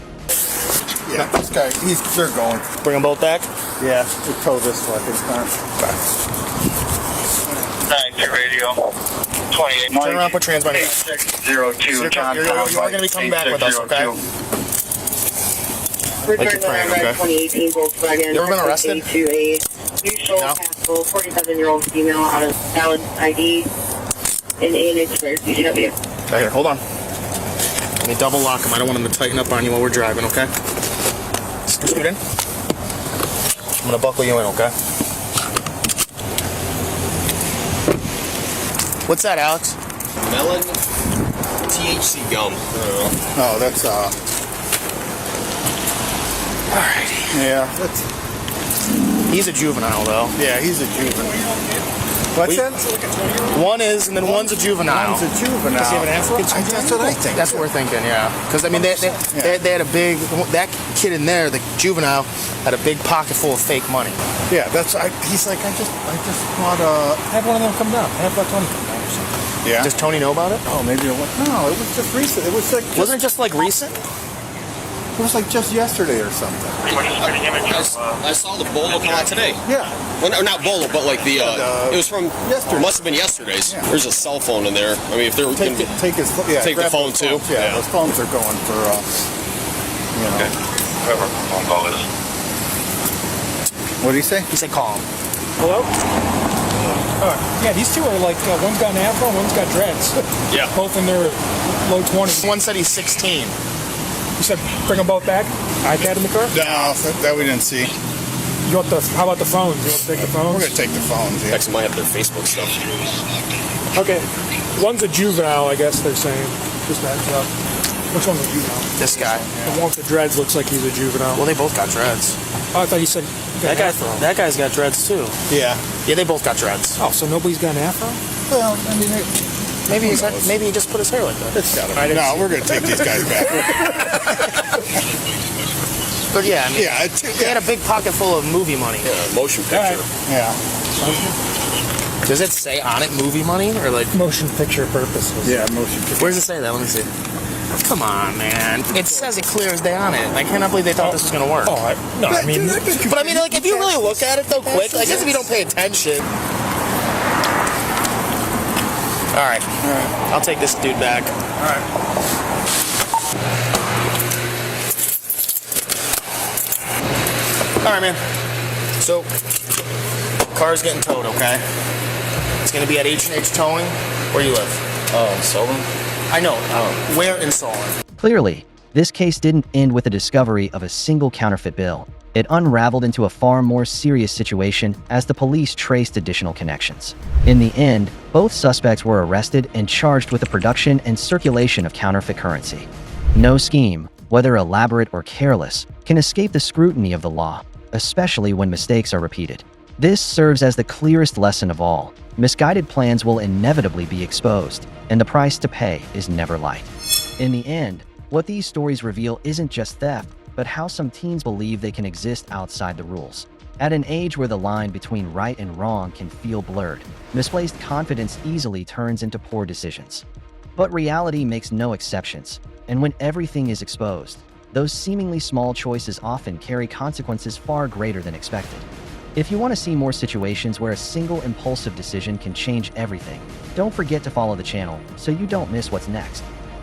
yeah, this guy, they're going. Bring them both back? Yeah, we tow this fucking car. 92 radio. 28. Turn around, put trans money. 8602. You are going to be coming back with us, okay? Like you're praying, okay? 2018 Volkswagen. You ever been arrested? Neutral, passable, 47-year-old female out of valid ID in ANH Square, CCW. Okay, here, hold on. Let me double lock him. I don't want him to tighten up on you while we're driving, okay? Scoot in. I'm going to buckle you in, okay? What's that, Alex? Melon THC gum. Oh, that's Alrighty. Yeah, he's a juvenile, though. Yeah, he's a juvenile. What's that? One is, and then one's a juvenile. One's a juvenile. Does he have an afro? That's what I think. That's what we're thinking, yeah. Because I mean, they had a big, that kid in there, the juvenile, had a big pocket full of fake money. Yeah, he's like, I just want to have one of them come down. Have Tony come down or something. Yeah. Does Tony know about it? Oh, maybe it was. No, it was just recent. It was like. Wasn't it just like recent? It was like just yesterday or something. I saw the bolo come out today. Yeah. Well, no, not bolo, but like the, it was from yesterday. Must have been yesterday's. Yeah. There's a cell phone in there. I mean, if they're take the phone too. Yeah, those phones are going for, Okay. Whoever phone call is. What did he say? He said call him. Hello? Yeah, these two are like, one's got an afro, one's got dreads. Yeah. Both in their low 20s. One said he's 16. You said bring them both back? iPad in the car? No, that we didn't see. You want how about the phones? You want to take the phones? We're going to take the phones, yeah. Actually, might have their Facebook stuff. Okay. One's a juvenile, I guess they're saying. Just a heads up. Which one's a juvenile? This guy. The one with the dreads looks like he's a juvenile. Well, they both got dreads. Oh, I thought you said that guy's got dreads too. Yeah. Yeah, they both got dreads. Oh, so nobody's got an afro? Well, I mean, maybe he just put his hair like that. No, we're going to take these guys back. But yeah, I mean, they had a big pocket full of movie money. Yeah, motion picture. Yeah. Does it say on it movie money or like motion picture purposes? Yeah, motion picture. Where does it say that? Let me see. Come on, man. It says it clear as day on it. I cannot believe they thought this was going to work. But I mean, like, if you really look at it though quick, I guess if you don't pay attention. All right. I'll take this dude back. All right. All right, man. So, car's getting towed, okay? It's going to be at H&H Towing. Where you live? Sullivan? I know. Where in Sullivan? Clearly, this case didn't end with the discovery of a single counterfeit bill. It unraveled into a far more serious situation as the police traced additional connections. In the end, both suspects were arrested and charged with the production and circulation of counterfeit currency. No scheme, whether elaborate or careless, can escape the scrutiny of the law, especially when mistakes are repeated. This serves as the clearest lesson of all. Misguided plans will inevitably be exposed, and the price to pay is never light. In the end, what these stories reveal isn't just theft, but how some teens believe they can exist outside the rules. At an age where the line between right and wrong can feel blurred, misplaced confidence easily turns into poor decisions. But reality makes no exceptions, and when everything is exposed, those seemingly small choices often carry consequences far greater than expected. If you want to see more situations where a single impulsive decision can change everything, don't forget to follow the channel so you don't miss what's next.